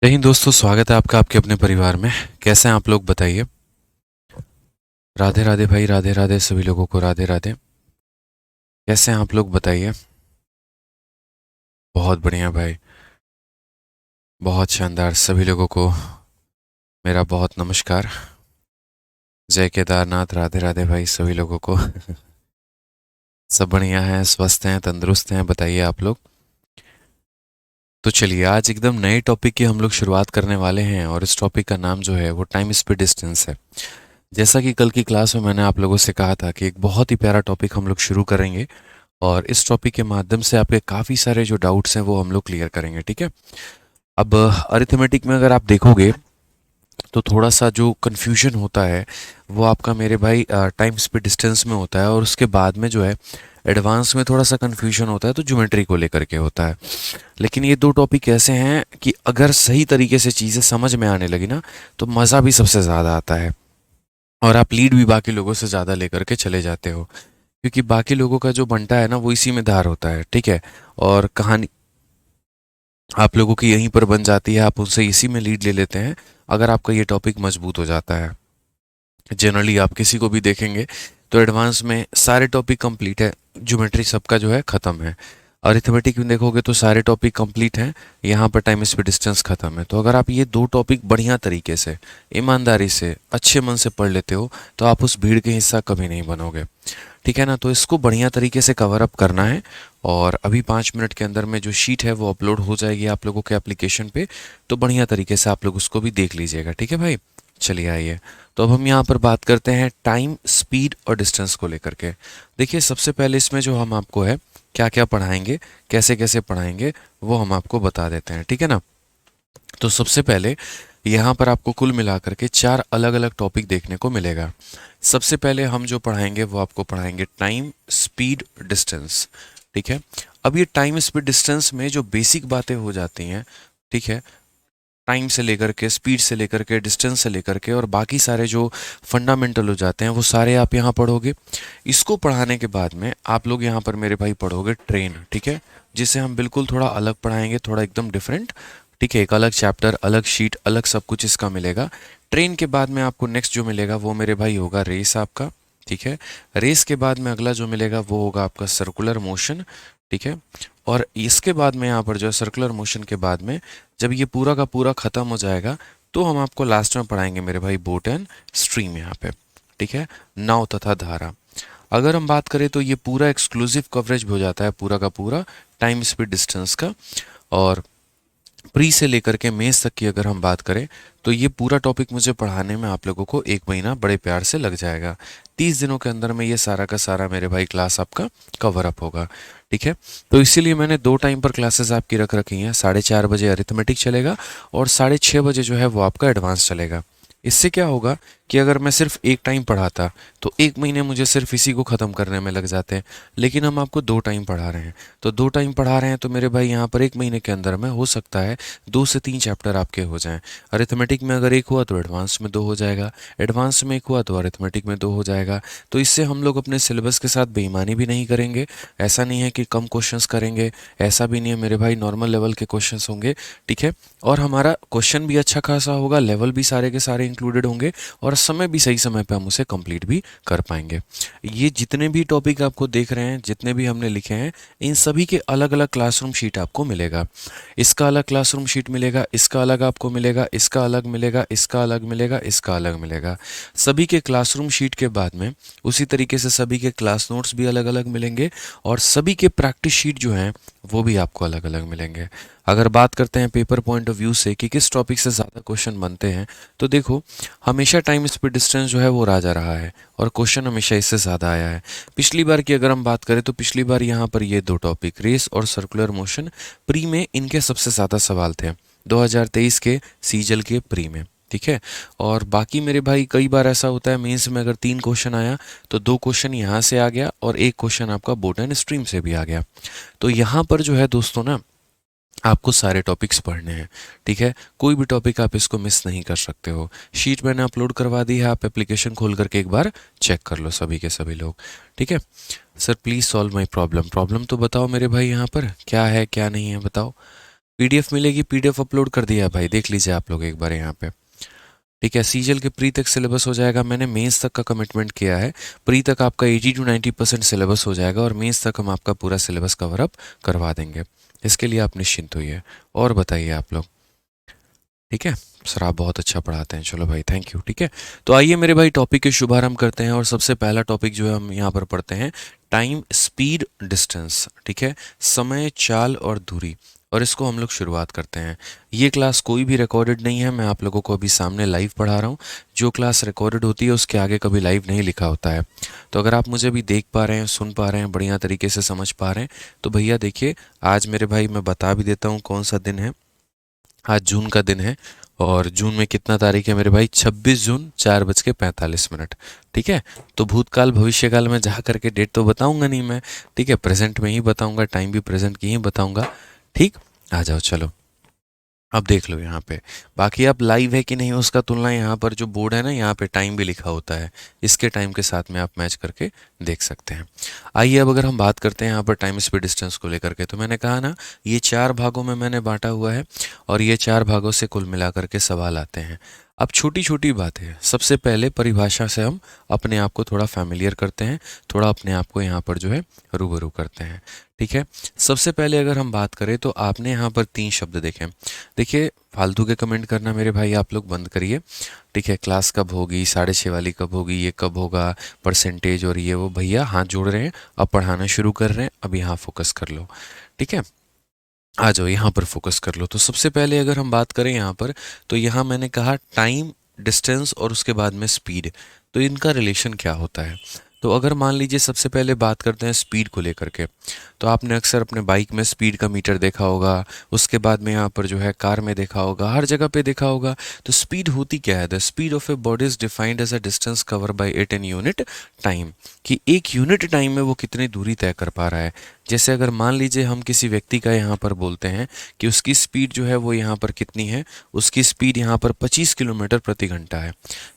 जय हिंद दोस्तों, स्वागत है आपका आपके अपने परिवार में। कैसे हैं आप लोग, बताइए। राधे राधे भाई, राधे राधे सभी लोगों को, राधे राधे। कैसे हैं आप लोग, बताइए। बहुत बढ़िया भाई, बहुत शानदार। सभी लोगों को मेरा बहुत नमस्कार। जय केदारनाथ, राधे राधे भाई सभी लोगों को। सब बढ़िया हैं, स्वस्थ हैं, तंदुरुस्त हैं, बताइए आप लोग। तो चलिए, आज एकदम नए टॉपिक की हम लोग शुरुआत करने वाले हैं और इस टॉपिक का नाम जो है वो टाइम स्पीड डिस्टेंस है। जैसा कि कल की क्लास में मैंने आप लोगों से कहा था कि एक बहुत ही प्यारा टॉपिक हम लोग शुरू करेंगे और इस टॉपिक के माध्यम से आपके काफ़ी सारे जो डाउट्स हैं वो हम लोग क्लियर करेंगे, ठीक है। अब अरिथमेटिक में अगर आप देखोगे तो थोड़ा सा जो कन्फ्यूजन होता है वो आपका मेरे भाई टाइम स्पीड डिस्टेंस में होता है, और उसके बाद में जो है एडवांस में थोड़ा सा कन्फ्यूजन होता है तो ज्योमेट्री को लेकर के होता है। लेकिन ये दो टॉपिक ऐसे हैं कि अगर सही तरीके से चीज़ें समझ में आने लगी ना तो मज़ा भी सबसे ज़्यादा आता है, और आप लीड भी बाकी लोगों से ज़्यादा लेकर के चले जाते हो, क्योंकि बाकी लोगों का जो बनता है ना वो इसी में धार होता है, ठीक है। और कहानी आप लोगों की यहीं पर बन जाती है, आप उनसे इसी में लीड ले लेते हैं अगर आपका ये टॉपिक मजबूत हो जाता है। जनरली आप किसी को भी देखेंगे तो एडवांस में सारे टॉपिक कंप्लीट है, ज्योमेट्री सबका जो है ख़त्म है। अरिथमेटिक में देखोगे तो सारे टॉपिक कंप्लीट हैं, यहाँ पर टाइम स्पीड डिस्टेंस ख़त्म है। तो अगर आप ये दो टॉपिक बढ़िया तरीके से, ईमानदारी से, अच्छे मन से पढ़ लेते हो तो आप उस भीड़ के हिस्सा कभी नहीं बनोगे, ठीक है ना। तो इसको बढ़िया तरीके से कवर अप करना है, और अभी 5 मिनट के अंदर में जो शीट है वो अपलोड हो जाएगी आप लोगों के एप्लीकेशन पे। तो बढ़िया तरीके से आप लोग उसको भी देख लीजिएगा, ठीक है भाई। चलिए आइए, तो अब हम यहाँ पर बात करते हैं टाइम, स्पीड और डिस्टेंस को लेकर के। देखिए, सबसे पहले इसमें जो हम आपको है क्या क्या पढ़ाएंगे, कैसे कैसे पढ़ाएंगे, वो हम आपको बता देते हैं, ठीक है ना। तो सबसे पहले यहाँ पर आपको कुल मिलाकर के 4 अलग अलग टॉपिक देखने को मिलेगा। सबसे पहले हम जो पढ़ाएंगे वो आपको पढ़ाएंगे टाइम, स्पीड, डिस्टेंस, ठीक है। अब ये टाइम, स्पीड, डिस्टेंस में जो बेसिक बातें हो जाती हैं, ठीक है, टाइम से लेकर के, स्पीड से लेकर के, डिस्टेंस से लेकर के, और बाकी सारे जो फंडामेंटल हो जाते हैं वो सारे आप यहाँ पढ़ोगे। इसको पढ़ाने के बाद में आप लोग यहाँ पर मेरे भाई पढ़ोगे ट्रेन, ठीक है, जिसे हम बिल्कुल थोड़ा अलग पढ़ाएंगे, थोड़ा एकदम डिफरेंट, ठीक है। एक अलग चैप्टर, अलग शीट, अलग सब कुछ इसका मिलेगा। ट्रेन के बाद में आपको नेक्स्ट जो मिलेगा वो मेरे भाई होगा रेस आपका, ठीक है। रेस के बाद में अगला जो मिलेगा वो होगा आपका सर्कुलर मोशन, ठीक है। और इसके बाद में यहाँ पर जो है सर्कुलर मोशन के बाद में जब ये पूरा का पूरा ख़त्म हो जाएगा तो हम आपको लास्ट में पढ़ाएंगे मेरे भाई बोट एंड स्ट्रीम यहाँ पे, ठीक है, नाव तथा धारा। अगर हम बात करें तो ये पूरा एक्सक्लूसिव कवरेज हो जाता है पूरा का पूरा टाइम, स्पीड, डिस्टेंस का। और प्री से लेकर के मेंस तक की अगर हम बात करें तो ये पूरा टॉपिक मुझे पढ़ाने में आप लोगों को 1 महीना बड़े प्यार से लग जाएगा। 30 दिनों के अंदर में ये सारा का सारा मेरे भाई क्लास आपका कवर अप होगा, ठीक है। तो इसीलिए मैंने 2 टाइम पर क्लासेस आपकी रख रखी हैं। 4:30 बजे अरिथमेटिक चलेगा और 6:30 बजे जो है वो आपका एडवांस चलेगा। इससे क्या होगा कि अगर मैं सिर्फ एक टाइम पढ़ाता तो 1 महीने मुझे सिर्फ इसी को ख़त्म करने में लग जाते हैं, लेकिन हम आपको 2 टाइम पढ़ा रहे हैं। तो 2 टाइम पढ़ा रहे हैं तो मेरे भाई यहाँ पर 1 महीने के अंदर में हो सकता है 2 से 3 चैप्टर आपके हो जाएं। अरिथमेटिक में अगर एक हुआ तो एडवांस में 2 हो जाएगा, एडवांस में एक हुआ तो अरिथमेटिक में 2 हो जाएगा। तो इससे हम लोग अपने सिलेबस के साथ बेईमानी भी नहीं करेंगे। ऐसा नहीं है कि कम क्वेश्चंस करेंगे, ऐसा भी नहीं है मेरे भाई, नॉर्मल लेवल के क्वेश्चंस होंगे, ठीक है। और हमारा क्वेश्चन भी अच्छा खासा होगा, लेवल भी सारे के सारे इंक्लूडेड होंगे, और समय भी सही समय पे हम उसे कंप्लीट भी कर पाएंगे। ये जितने भी टॉपिक आपको देख रहे हैं, जितने भी हमने लिखे हैं, इन सभी के अलग अलग क्लासरूम शीट आपको मिलेगा। इसका अलग क्लासरूम शीट मिलेगा, इसका अलग आपको मिलेगा, इसका अलग मिलेगा, इसका अलग मिलेगा, इसका अलग मिलेगा। सभी के क्लासरूम शीट के बाद में उसी तरीके से सभी के क्लास नोट्स भी अलग अलग मिलेंगे, और सभी के प्रैक्टिस शीट जो हैं वो भी आपको अलग अलग मिलेंगे। अगर बात करते हैं पेपर पॉइंट ऑफ व्यू से कि किस टॉपिक से ज़्यादा क्वेश्चन बनते हैं, तो देखो, हमेशा टाइम, स्पीड, डिस्टेंस जो है वो राजा रहा है, और क्वेश्चन हमेशा इससे ज़्यादा आया है। पिछली बार की अगर हम बात करें तो पिछली बार यहाँ पर ये 2 टॉपिक रेस और सर्कुलर मोशन प्री में इनके सबसे ज़्यादा सवाल थे 2023 के सीजल के प्री में, ठीक है। और बाकी मेरे भाई कई बार ऐसा होता है मेंस में अगर 3 क्वेश्चन आया तो 2 क्वेश्चन यहाँ से आ गया और 1 क्वेश्चन आपका बोट एंड स्ट्रीम से भी आ गया। तो यहाँ पर जो है दोस्तों ना, आपको सारे टॉपिक्स पढ़ने हैं, ठीक है। कोई भी टॉपिक आप इसको मिस नहीं कर सकते हो। शीट मैंने अपलोड करवा दी है, आप एप्लीकेशन खोल करके एक बार चेक कर लो सभी के सभी लोग, ठीक है। Sir please solve my problem, problem तो बताओ मेरे भाई, यहाँ पर क्या है क्या नहीं है बताओ। पीडीएफ मिलेगी, पीडीएफ अपलोड कर दिया है भाई, देख लीजिए आप लोग एक बार यहाँ पे। ठीक है, सीजल के प्री तक सिलेबस हो जाएगा, मैंने मेंस तक का कमिटमेंट किया है। प्री तक आपका 80 to 90% सिलेबस हो जाएगा और मेंस तक हम आपका पूरा सिलेबस कवर अप करवा देंगे। इसके लिए आप निश्चिंत होइए। और बताइए आप लोग। ठीक है, सर आप बहुत अच्छा पढ़ाते हैं, चलो भाई थैंक यू। ठीक है, तो आइए मेरे भाई टॉपिक के शुभारंभ करते हैं। और सबसे पहला टॉपिक जो है हम यहाँ पर पढ़ते हैं, टाइम, स्पीड, डिस्टेंस। ठीक है, समय, चाल और दूरी। और इसको हम लोग शुरुआत करते हैं। ये क्लास कोई भी रिकॉर्डेड नहीं है, मैं आप लोगों को अभी सामने लाइव पढ़ा रहा हूँ। जो क्लास रिकॉर्डेड होती है उसके आगे कभी लाइव नहीं लिखा होता है। तो अगर आप मुझे भी देख पा रहे हैं, सुन पा रहे हैं, बढ़िया तरीके से समझ पा रहे हैं, तो भैया देखिए, आज मेरे भाई मैं बता भी देता हूँ कौन सा दिन है। आज जून का दिन है। और जून में कितना तारीख है मेरे भाई? 26 जून, 4:45। ठीक है, तो भूतकाल भविष्यकाल में जा करके डेट तो बताऊंगा नहीं मैं। ठीक है, प्रेजेंट में ही बताऊंगा, टाइम भी प्रेजेंट की ही बताऊंगा। ठीक, आ जाओ चलो। अब देख लो यहाँ पे, बाकी आप लाइव है कि नहीं उसका तुलना यहाँ पर जो बोर्ड है ना, यहाँ पे टाइम भी लिखा होता है, इसके टाइम के साथ में आप मैच करके देख सकते हैं। आइए अब अगर हम बात करते हैं यहाँ पर टाइम, स्पीड, डिस्टेंस को लेकर के, तो मैंने कहा ना ये 4 भागों में मैंने बांटा हुआ है और ये 4 भागों से कुल मिलाकर के सवाल आते हैं। अब छोटी छोटी बातें, सबसे पहले परिभाषा से हम अपने आप को थोड़ा फैमिलियर करते हैं, थोड़ा अपने आप को यहाँ पर जो है रूबरू करते हैं। ठीक है, सबसे पहले अगर हम बात करें तो आपने यहाँ पर 3 शब्द देखे। देखिए, फालतू के कमेंट करना मेरे भाई आप लोग बंद करिए। ठीक है, क्लास कब होगी, 6:30 वाली कब होगी, ये कब होगा, परसेंटेज और ये वो, भैया हाथ जोड़ रहे हैं, अब पढ़ाना शुरू कर रहे हैं, अब यहाँ फोकस कर लो। ठीक है, आ जाओ यहाँ पर फोकस कर लो। तो सबसे पहले अगर हम बात करें यहाँ पर, तो यहाँ मैंने कहा टाइम, डिस्टेंस और उसके बाद में स्पीड, तो इनका रिलेशन क्या होता है। तो अगर मान लीजिए सबसे पहले बात करते हैं स्पीड को लेकर के, तो आपने अक्सर अपने बाइक में स्पीड का मीटर देखा होगा, उसके बाद में यहाँ पर जो है कार में देखा होगा, हर जगह पे देखा होगा। तो स्पीड होती क्या है? The speed of a body is defined as a distance cover by it in unit time, कि एक यूनिट टाइम में वो कितनी दूरी तय कर पा रहा है। जैसे अगर मान लीजिए हम किसी व्यक्ति का यहाँ पर बोलते हैं कि उसकी स्पीड जो है वो यहाँ पर कितनी है, उसकी स्पीड यहाँ पर 25 किलोमीटर प्रति घंटा है।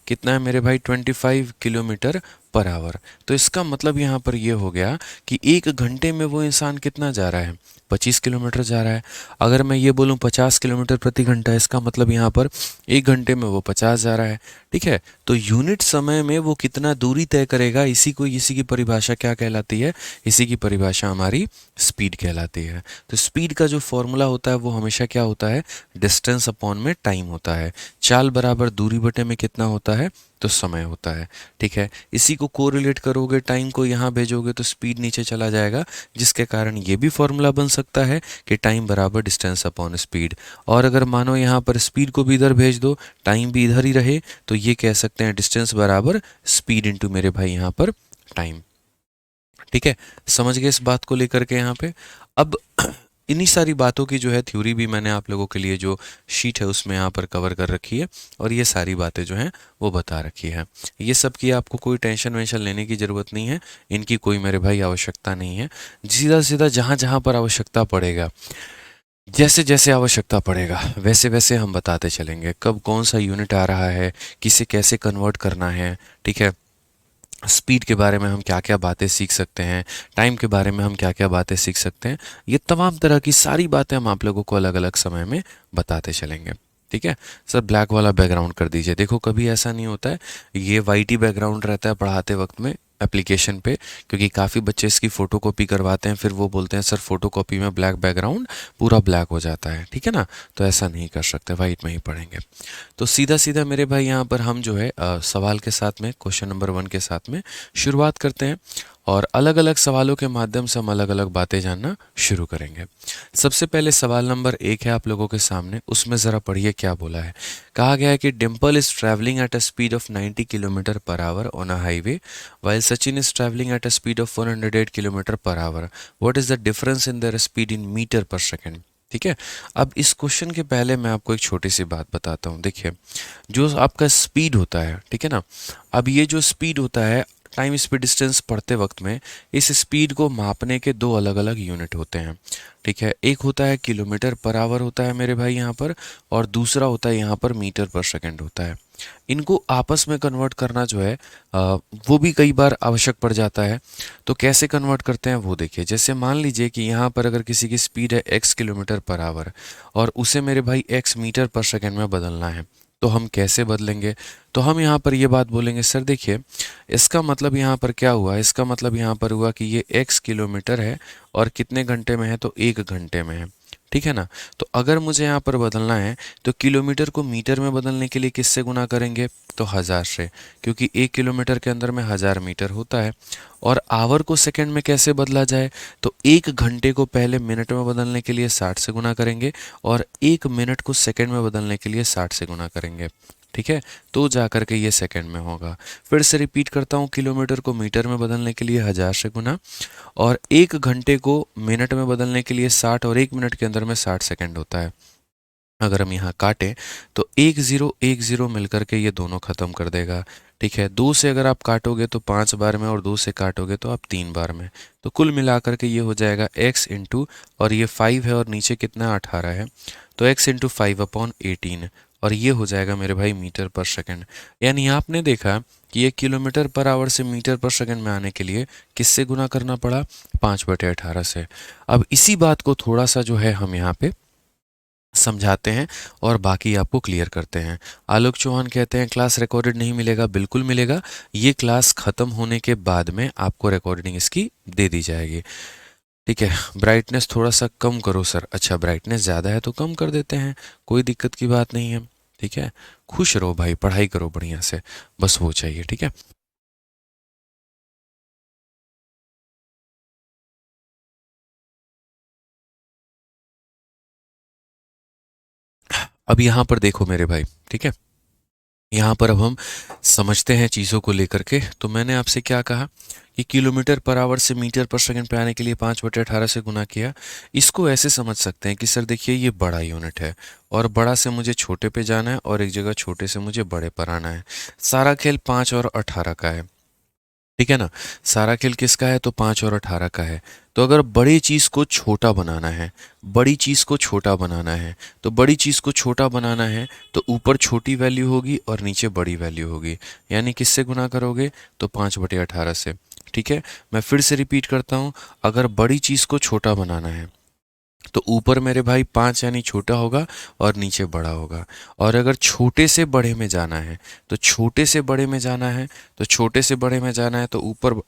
कितना है मेरे भाई? 25 किलोमीटर पर आवर। तो इसका मतलब यहाँ पर ये हो गया कि 1 घंटे में वो इंसान कितना जा रहा है? 25 किलोमीटर जा रहा है। अगर मैं ये बोलूँ 50 किलोमीटर प्रति घंटा, इसका मतलब यहाँ पर 1 घंटे में वो 50 जा रहा है। ठीक है, तो यूनिट समय में वो कितना दूरी तय करेगा, इसी की परिभाषा क्या कहलाती है? इसी की परिभाषा हमारी स्पीड कहलाती है। तो स्पीड का जो फॉर्मूला होता है वो हमेशा क्या होता है? डिस्टेंस अपॉन में टाइम होता है। चाल बराबर दूरी बटे में कितना होता है? तो समय होता है। ठीक है, इसी को कोरिलेट करोगे, टाइम को यहाँ भेजोगे तो स्पीड नीचे चला जाएगा, जिसके कारण ये भी फॉर्मूला बन सकता है कि टाइम बराबर डिस्टेंस अपॉन स्पीड। और अगर मानो यहाँ पर स्पीड को भी इधर भेज दो, टाइम भी इधर ही रहे, तो ये कह सकते हैं डिस्टेंस बराबर स्पीड इंटू मेरे भाई यहाँ पर टाइम। ठीक है, समझ गए इस बात को लेकर के यहाँ पे। अब इन्हीं सारी बातों की जो है थ्योरी भी मैंने आप लोगों के लिए जो शीट है उसमें यहाँ पर कवर कर रखी है, और ये सारी बातें जो हैं वो बता रखी है। ये सब की आपको कोई टेंशन वेंशन लेने की ज़रूरत नहीं है, इनकी कोई मेरे भाई आवश्यकता नहीं है। सीधा सीधा जहाँ जहाँ पर आवश्यकता पड़ेगा, जैसे जैसे आवश्यकता पड़ेगा, वैसे वैसे हम बताते चलेंगे कब कौन सा यूनिट आ रहा है, किसे कैसे कन्वर्ट करना है। ठीक है, स्पीड के बारे में हम क्या क्या बातें सीख सकते हैं, टाइम के बारे में हम क्या क्या बातें सीख सकते हैं, ये तमाम तरह की सारी बातें हम आप लोगों को अलग अलग समय में बताते चलेंगे। ठीक है, सर ब्लैक वाला बैकग्राउंड कर दीजिए। देखो कभी ऐसा नहीं होता है, ये वाइट ही बैकग्राउंड रहता है पढ़ाते वक्त में एप्लीकेशन पे, क्योंकि काफ़ी बच्चे इसकी फ़ोटोकॉपी करवाते हैं, फिर वो बोलते हैं सर फ़ोटोकॉपी में ब्लैक बैकग्राउंड पूरा ब्लैक हो जाता है। ठीक है ना, तो ऐसा नहीं कर सकते, वाइट में ही पढ़ेंगे। तो सीधा सीधा मेरे भाई यहाँ पर हम जो है सवाल के साथ में, क्वेश्चन नंबर 1 के साथ में शुरुआत करते हैं, और अलग अलग सवालों के माध्यम से हम अलग अलग बातें जानना शुरू करेंगे। सबसे पहले सवाल नंबर 1 है आप लोगों के सामने, उसमें ज़रा पढ़िए क्या बोला है। कहा गया है कि Dimple is travelling at a speed of 90 kilometre per hour on a highway, while Sachin is travelling at a speed of 108 kilometre per hour. What is the difference in their speed in metre per second? ठीक है, अब इस question के पहले मैं आपको एक छोटी सी बात बताता हूँ। देखिए, जो आपका स्पीड होता है, ठीक है ना, अब ये जो स्पीड होता है, टाइम स्पीड डिस्टेंस पढ़ते वक्त में इस स्पीड को मापने के 2 अलग अलग यूनिट होते हैं। ठीक है, एक होता है किलोमीटर पर आवर होता है मेरे भाई यहाँ पर, और दूसरा होता है यहाँ पर मीटर पर सेकंड होता है। इनको आपस में कन्वर्ट करना जो है वो भी कई बार आवश्यक पड़ जाता है। तो कैसे कन्वर्ट करते हैं वो देखिए। जैसे मान लीजिए कि यहाँ पर अगर किसी की स्पीड है x किलोमीटर पर आवर और उसे मेरे भाई x मीटर पर सेकंड में बदलना है, तो हम कैसे बदलेंगे? तो हम यहाँ पर ये बात बोलेंगे, सर देखिए इसका मतलब यहाँ पर क्या हुआ, इसका मतलब यहाँ पर हुआ कि ये x किलोमीटर है और कितने घंटे में है, तो 1 घंटे में है, ठीक है ना। तो अगर मुझे यहाँ पर बदलना है तो किलोमीटर को मीटर में बदलने के लिए किससे गुना करेंगे, तो 1000 से, क्योंकि 1 किलोमीटर के अंदर में 1000 मीटर होता है। और आवर को सेकंड में कैसे बदला जाए, तो 1 घंटे को पहले मिनट में बदलने के लिए 60 से गुना करेंगे और 1 मिनट को सेकंड में बदलने के लिए 60 से गुना करेंगे, ठीक है। तो जा करके ये सेकंड में होगा। फिर से रिपीट करता हूँ, किलोमीटर को मीटर में बदलने के लिए 1000 से गुना और 1 घंटे को मिनट में बदलने के लिए 60 और 1 मिनट के अंदर में 60 सेकंड होता है। अगर हम यहाँ काटें तो 1 0 1 0 मिलकर के ये दोनों खत्म कर देगा, ठीक है। 2 से अगर आप काटोगे तो 5 बार में और 2 से काटोगे तो आप 3 बार में, तो कुल मिलाकर के ये हो जाएगा x इंटू, और ये 5 है और नीचे कितना 18 है, तो x इंटू 5/18 और ये हो जाएगा मेरे भाई मीटर पर सेकंड। यानी आपने देखा कि ये किलोमीटर पर आवर से मीटर पर सेकंड में आने के लिए किससे गुना करना पड़ा, 5/18 से। अब इसी बात को थोड़ा सा जो है हम यहाँ पे समझाते हैं और बाकी आपको क्लियर करते हैं। आलोक चौहान कहते हैं क्लास रिकॉर्डेड नहीं मिलेगा, बिल्कुल मिलेगा। ये क्लास ख़त्म होने के बाद में आपको रिकॉर्डिंग इसकी दे दी जाएगी, ठीक है। ब्राइटनेस थोड़ा सा कम करो सर, अच्छा ब्राइटनेस ज़्यादा है तो कम कर देते हैं, कोई दिक्कत की बात नहीं है, ठीक है। खुश रहो भाई, पढ़ाई करो बढ़िया से, बस वो चाहिए, ठीक है। अब यहाँ पर देखो मेरे भाई, ठीक है, यहाँ पर अब हम समझते हैं चीज़ों को लेकर के। तो मैंने आपसे क्या कहा कि किलोमीटर पर आवर से मीटर पर सेकंड पे आने के लिए 5/18 से गुना किया। इसको ऐसे समझ सकते हैं कि सर देखिए ये बड़ा यूनिट है और बड़ा से मुझे छोटे पे जाना है और एक जगह छोटे से मुझे बड़े पर आना है। सारा खेल 5 और 18 का है, ठीक है ना। सारा खेल किसका है, तो 5 और 18 का है। तो अगर बड़ी चीज़ को छोटा बनाना है, बड़ी चीज़ को छोटा बनाना है, तो बड़ी चीज़ को छोटा बनाना है तो ऊपर छोटी वैल्यू होगी और नीचे बड़ी वैल्यू होगी। यानी किससे गुना करोगे, तो 5/18 से, ठीक है। मैं फिर से रिपीट करता हूँ, अगर बड़ी चीज़ को छोटा बनाना है तो ऊपर मेरे भाई 5 यानी छोटा होगा और नीचे बड़ा होगा। और अगर छोटे से बड़े में जाना है, तो छोटे से बड़े में जाना है, तो छोटे से बड़े में जाना है तो ऊपर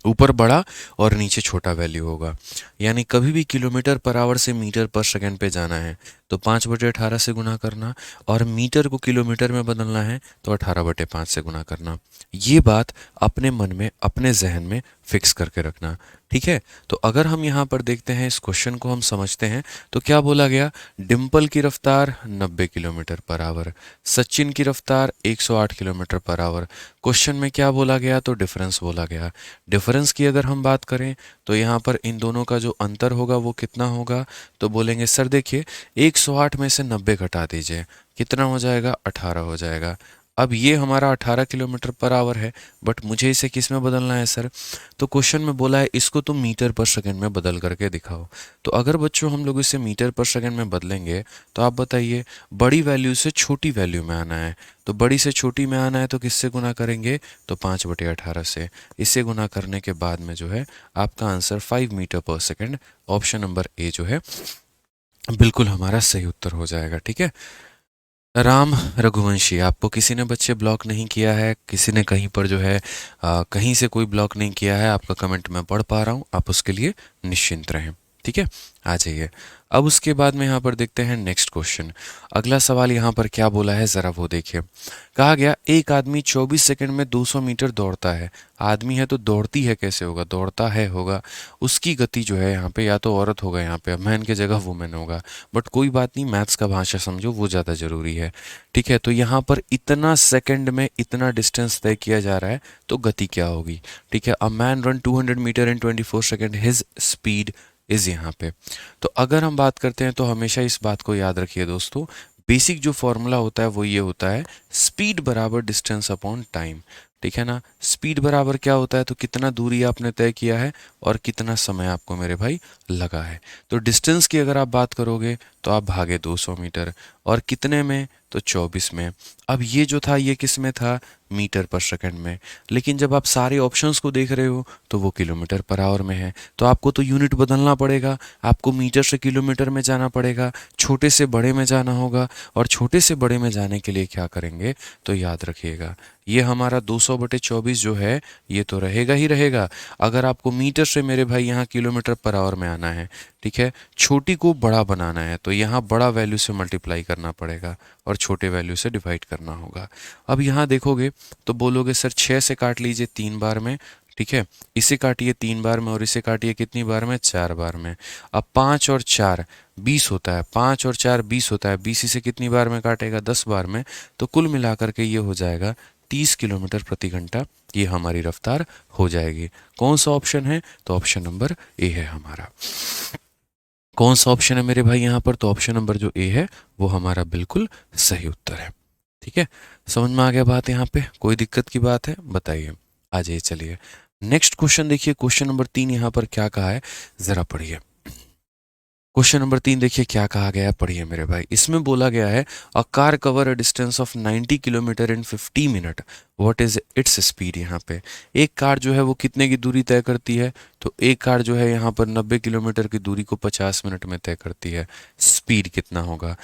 ऊपर बड़ा और नीचे छोटा वैल्यू होगा। यानी कभी भी किलोमीटर पर आवर से मीटर पर सेकंड पे जाना है तो 5/18 से गुना करना, और मीटर को किलोमीटर में बदलना है तो 18/5 से गुना करना। ये बात अपने मन में, अपने जहन में फिक्स करके रखना, ठीक है। तो अगर हम यहाँ पर देखते हैं, इस क्वेश्चन को हम समझते हैं, तो क्या बोला गया, डिम्पल की रफ्तार 90 किलोमीटर पर आवर, सचिन की रफ्तार 108 किलोमीटर पर आवर। क्वेश्चन में क्या बोला गया, तो डिफरेंस बोला गया। डिफरेंस की अगर हम बात करें तो यहाँ पर इन दोनों का जो अंतर होगा वो कितना होगा, तो बोलेंगे सर देखिए 108 में से 90 घटा दीजिए, कितना हो जाएगा, 18 हो जाएगा। अब ये हमारा 18 किलोमीटर पर आवर है, बट मुझे इसे किस में बदलना है सर, तो क्वेश्चन में बोला है इसको तुम मीटर पर सेकंड में बदल करके दिखाओ। तो अगर बच्चों हम लोग इसे मीटर पर सेकंड में बदलेंगे तो आप बताइए, बड़ी वैल्यू से छोटी वैल्यू में आना है, तो बड़ी से छोटी में आना है तो किससे गुना करेंगे, तो 5/18 से। इसे गुना करने के बाद में जो है आपका आंसर 5 मीटर पर सेकंड, ऑप्शन नंबर ए जो है बिल्कुल हमारा सही उत्तर हो जाएगा, ठीक है। राम रघुवंशी, आपको किसी ने बच्चे ब्लॉक नहीं किया है, किसी ने कहीं पर जो है कहीं से कोई ब्लॉक नहीं किया है, आपका कमेंट मैं पढ़ पा रहा हूँ, आप उसके लिए निश्चिंत रहें, ठीक है। आ जाइए, अब उसके बाद में यहाँ पर देखते हैं नेक्स्ट क्वेश्चन। अगला सवाल यहाँ पर क्या बोला है ज़रा वो देखिए। कहा गया एक आदमी 24 सेकंड में 200 मीटर दौड़ता है। आदमी है तो दौड़ती है कैसे होगा, दौड़ता है होगा। उसकी गति जो है यहाँ पे, या तो औरत होगा यहाँ पे, मैन की जगह वुमेन होगा, बट कोई बात नहीं, मैथ्स का भाषा समझो वो ज़्यादा ज़रूरी है, ठीक है। तो यहाँ पर इतना सेकंड में इतना डिस्टेंस तय किया जा रहा है तो गति क्या होगी, ठीक है। A man run 200 metre in 24 second, his speed is यहाँ पे। तो अगर हम बात करते हैं तो हमेशा इस बात को याद रखिए दोस्तों, बेसिक जो फॉर्मूला होता है वो ये होता है, स्पीड बराबर डिस्टेंस अपॉन टाइम, ठीक है ना। स्पीड बराबर क्या होता है, तो कितना दूरी आपने तय किया है और कितना समय आपको मेरे भाई लगा है। तो डिस्टेंस की अगर आप बात करोगे तो आप भागे 200 मीटर। और कितने में? तो 24 में। अब ये जो था ये किस में था? मीटर पर सेकंड में। लेकिन जब आप सारे ऑप्शंस को देख रहे हो तो वो किलोमीटर पर आवर में है, तो आपको तो यूनिट बदलना पड़ेगा। आपको मीटर से किलोमीटर में जाना पड़ेगा, छोटे से बड़े में जाना होगा। और छोटे से बड़े में जाने के लिए क्या करेंगे? तो याद रखिएगा, ये हमारा 200/24 जो है ये तो रहेगा ही रहेगा। अगर आपको मीटर से मेरे भाई यहाँ किलोमीटर पर आवर में आना है, ठीक है, छोटी को बड़ा बनाना है, तो यहाँ बड़ा वैल्यू से मल्टीप्लाई करना पड़ेगा और छोटे वैल्यू से डिवाइड करना होगा। अब यहाँ देखोगे तो बोलोगे सर 6 से काट लीजिए 3 बार में, ठीक है, इसे काटिए 3 बार में और इसे काटिए कितनी बार में? 4 बार में। अब 5 और 4 20 होता है, 5 और 4 20 होता है, 20 इसे कितनी बार में काटेगा? 10 बार में। तो कुल मिलाकर के ये हो जाएगा 30 किलोमीटर प्रति घंटा, ये हमारी रफ्तार हो जाएगी। कौन सा ऑप्शन है? तो ऑप्शन नंबर ए है हमारा। कौन सा ऑप्शन है मेरे भाई यहाँ पर? तो ऑप्शन नंबर जो ए है वो हमारा बिल्कुल सही उत्तर है। ठीक है, समझ में आ गया बात? यहाँ पे कोई दिक्कत की बात है? बताइए। आ जाइए, चलिए नेक्स्ट क्वेश्चन देखिए। क्वेश्चन नंबर 3 यहाँ पर क्या कहा है, जरा पढ़िए। क्वेश्चन नंबर 3 देखिए क्या कहा गया है, पढ़िए मेरे भाई। इसमें बोला गया है a car cover a distance of 90 kilometre in 50 minute, what is its speed. यहाँ पे एक कार जो है वो कितने की दूरी तय करती है? तो एक कार जो है यहाँ पर 90 किलोमीटर की दूरी को 50 मिनट में तय करती है। स्पीड कितना होगा?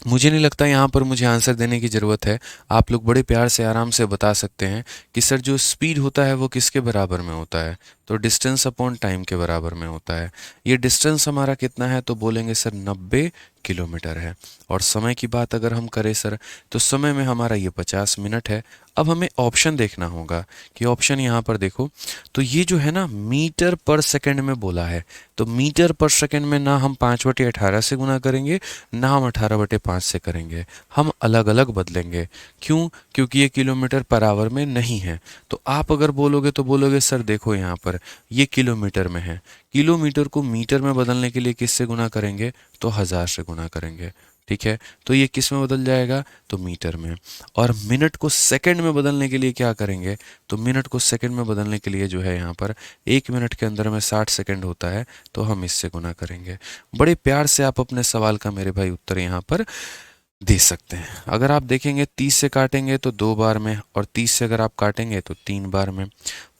मुझे नहीं लगता यहाँ पर मुझे आंसर देने की ज़रूरत है। आप लोग बड़े प्यार से आराम से बता सकते हैं कि सर जो स्पीड होता है वो किसके बराबर में होता है? तो डिस्टेंस अपॉन टाइम के बराबर में होता है। ये डिस्टेंस हमारा कितना है? तो बोलेंगे सर 90 किलोमीटर है। और समय की बात अगर हम करें सर, तो समय में हमारा ये 50 मिनट है। अब हमें ऑप्शन देखना होगा कि ऑप्शन यहाँ पर देखो, तो ये जो है ना मीटर पर सेकंड में बोला है, तो मीटर पर सेकंड में ना हम 5/18 से गुना करेंगे, ना हम 18/5 से करेंगे, हम अलग अलग बदलेंगे। क्यों? क्योंकि ये किलोमीटर पर आवर में नहीं है। तो आप अगर बोलोगे तो बोलोगे सर देखो यहाँ पर ये किलोमीटर में है, किलोमीटर को मीटर में बदलने के लिए किससे गुना करेंगे? तो 1000 से गुना करेंगे। ठीक है, तो ये किस में बदल जाएगा? तो मीटर में। और मिनट को सेकंड में बदलने के लिए क्या करेंगे? तो मिनट को सेकंड में बदलने के लिए जो है यहाँ पर 1 मिनट के अंदर में 60 सेकंड होता है, तो हम इससे गुना करेंगे। बड़े प्यार से आप अपने सवाल का मेरे भाई उत्तर यहाँ पर दे सकते हैं। अगर आप देखेंगे 30 से काटेंगे तो 2 बार में, और 30 से अगर आप काटेंगे तो 3 बार में।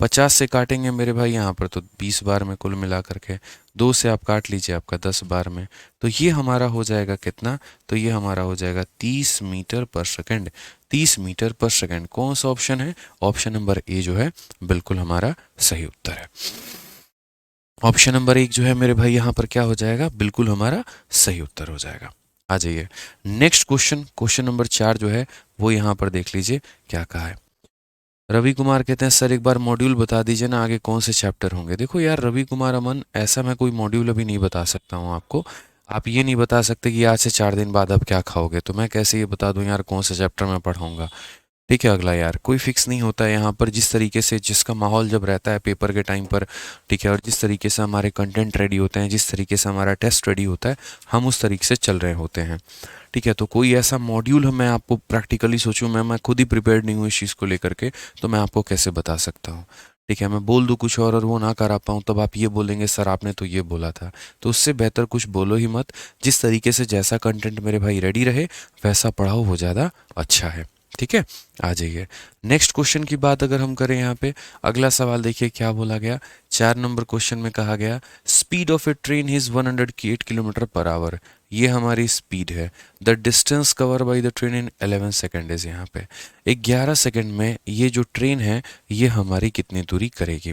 50 से काटेंगे मेरे भाई यहाँ पर तो 20 बार में कुल मिला करके। 2 से आप काट लीजिए आपका 10 बार में। तो ये हमारा हो जाएगा कितना? तो ये हमारा हो जाएगा 30 मीटर पर सेकंड। 30 मीटर पर सेकंड। कौन सा ऑप्शन है? ऑप्शन नंबर ए जो है बिल्कुल हमारा सही उत्तर है। ऑप्शन नंबर 1 जो है मेरे भाई यहाँ पर क्या हो जाएगा? बिल्कुल हमारा सही उत्तर हो जाएगा। आ जाइए नेक्स्ट क्वेश्चन। क्वेश्चन नंबर 4 जो है वो यहाँ पर देख लीजिए क्या कहा है। रवि कुमार कहते हैं सर एक बार मॉड्यूल बता दीजिए ना, आगे कौन से चैप्टर होंगे। देखो यार रवि कुमार अमन, ऐसा मैं कोई मॉड्यूल अभी नहीं बता सकता हूँ आपको। आप ये नहीं बता सकते कि आज से 4 दिन बाद आप क्या खाओगे, तो मैं कैसे ये बता दूं यार कौन सा चैप्टर मैं पढ़ाऊंगा। ठीक है, अगला यार कोई फिक्स नहीं होता है यहाँ पर। जिस तरीके से जिसका माहौल जब रहता है पेपर के टाइम पर, ठीक है, और जिस तरीके से हमारे कंटेंट रेडी होते हैं, जिस तरीके से हमारा टेस्ट रेडी होता है, हम उस तरीके से चल रहे होते हैं। ठीक है, तो कोई ऐसा मॉड्यूल मैं आपको प्रैक्टिकली सोचूं, मैं खुद ही प्रिपेयर्ड नहीं हूँ इस चीज़ को लेकर के, तो मैं आपको कैसे बता सकता हूँ। ठीक है, मैं बोल दूँ कुछ और वो ना कर पाऊँ, तब आप ये बोलेंगे सर आपने तो ये बोला था। तो उससे बेहतर कुछ बोलो ही मत। जिस तरीके से जैसा कंटेंट मेरे भाई रेडी रहे वैसा पढ़ाओ, वो ज़्यादा अच्छा है। ठीक है, आ जाइए नेक्स्ट क्वेश्चन की बात अगर हम करें यहाँ पे, अगला सवाल देखिए क्या बोला गया। 4 नंबर क्वेश्चन में कहा गया speed of A train is 108 kilometre per our. ये हमारी स्पीड है। The distance cover by the train in 11 second is. यहाँ पे 11 सेकेंड में ये जो ट्रेन है ये हमारी कितनी दूरी करेगी।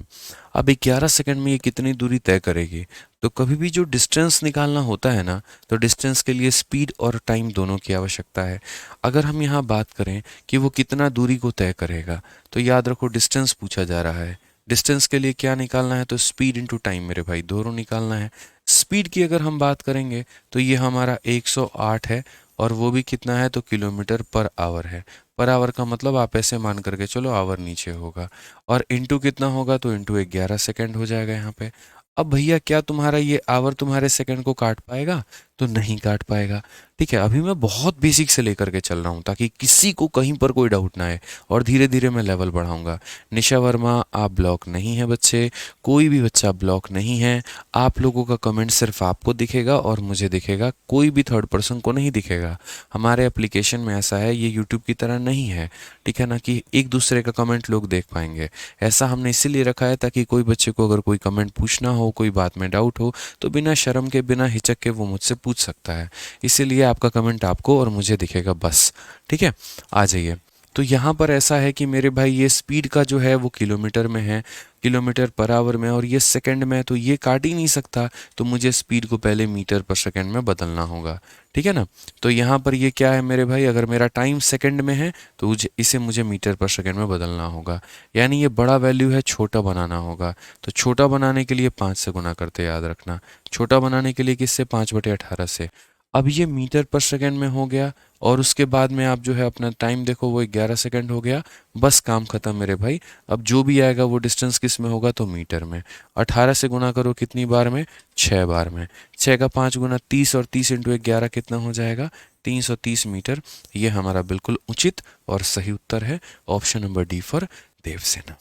अब 11 सेकेंड में ये कितनी दूरी तय करेगी, तो कभी भी जो डिस्टेंस निकालना होता है ना, तो डिस्टेंस के लिए स्पीड और टाइम दोनों की आवश्यकता है। अगर हम यहाँ बात करें कि वो कितना दूरी को तय करेगा, तो याद रखो डिस्टेंस पूछा जा रहा है। डिस्टेंस के लिए क्या निकालना है? तो स्पीड इंटू टाइम मेरे भाई, दोनों निकालना है। स्पीड की अगर हम बात करेंगे तो ये हमारा 108 है, और वो भी कितना है? तो किलोमीटर पर आवर है। पर आवर का मतलब आप ऐसे मान करके चलो आवर नीचे होगा, और इंटू कितना होगा? तो इंटू 11 सेकेंड हो जाएगा यहाँ पे। अब भैया क्या तुम्हारा ये आवर तुम्हारे सेकंड को काट पाएगा? तो नहीं काट पाएगा। ठीक है, अभी मैं बहुत बेसिक से लेकर के चल रहा हूँ ताकि किसी को कहीं पर कोई डाउट ना आए, और धीरे धीरे मैं लेवल बढ़ाऊंगा। निशा वर्मा, आप ब्लॉक नहीं है बच्चे, कोई भी बच्चा ब्लॉक नहीं है। आप लोगों का कमेंट सिर्फ आपको दिखेगा और मुझे दिखेगा, कोई भी थर्ड पर्सन को नहीं दिखेगा। हमारे एप्लीकेशन में ऐसा है, ये यूट्यूब की तरह नहीं है, ठीक है ना, कि एक दूसरे का कमेंट लोग देख पाएंगे। ऐसा हमने इसीलिए रखा है ताकि कोई बच्चे को अगर कोई कमेंट पूछना हो, कोई बात में डाउट हो, तो बिना शर्म के, बिना हिचक के वो मुझसे पूछ सकता है। इसीलिए आपका कमेंट आपको और मुझे दिखेगा बस। ठीक है, आ जाइए। तो यहाँ पर ऐसा है कि मेरे भाई ये स्पीड का जो है वो किलोमीटर में है, किलोमीटर पर आवर में, और ये सेकंड में है, तो ये काट ही नहीं सकता। तो मुझे स्पीड को पहले मीटर पर सेकंड में बदलना होगा। ठीक है ना। तो यहाँ पर ये क्या है मेरे भाई, अगर मेरा टाइम सेकंड में है तो इसे मुझे मीटर पर सेकंड में बदलना होगा। यानी ये बड़ा वैल्यू है, छोटा बनाना होगा। तो छोटा बनाने के लिए 5 से गुना करते, याद रखना। छोटा बनाने के लिए किससे, 5/18 से। अब ये मीटर पर सेकंड में हो गया, और उसके बाद में आप जो है अपना टाइम देखो, वो 11 सेकंड हो गया। बस काम खत्म मेरे भाई। अब जो भी आएगा वो डिस्टेंस किस में होगा, तो मीटर में। 18 से गुना करो कितनी बार में, 6 बार में। 6 का 5 गुना 30, और 30 इंटू 11 कितना हो जाएगा, 330 मीटर। ये हमारा बिल्कुल उचित और सही उत्तर है। Option number D for Devsena.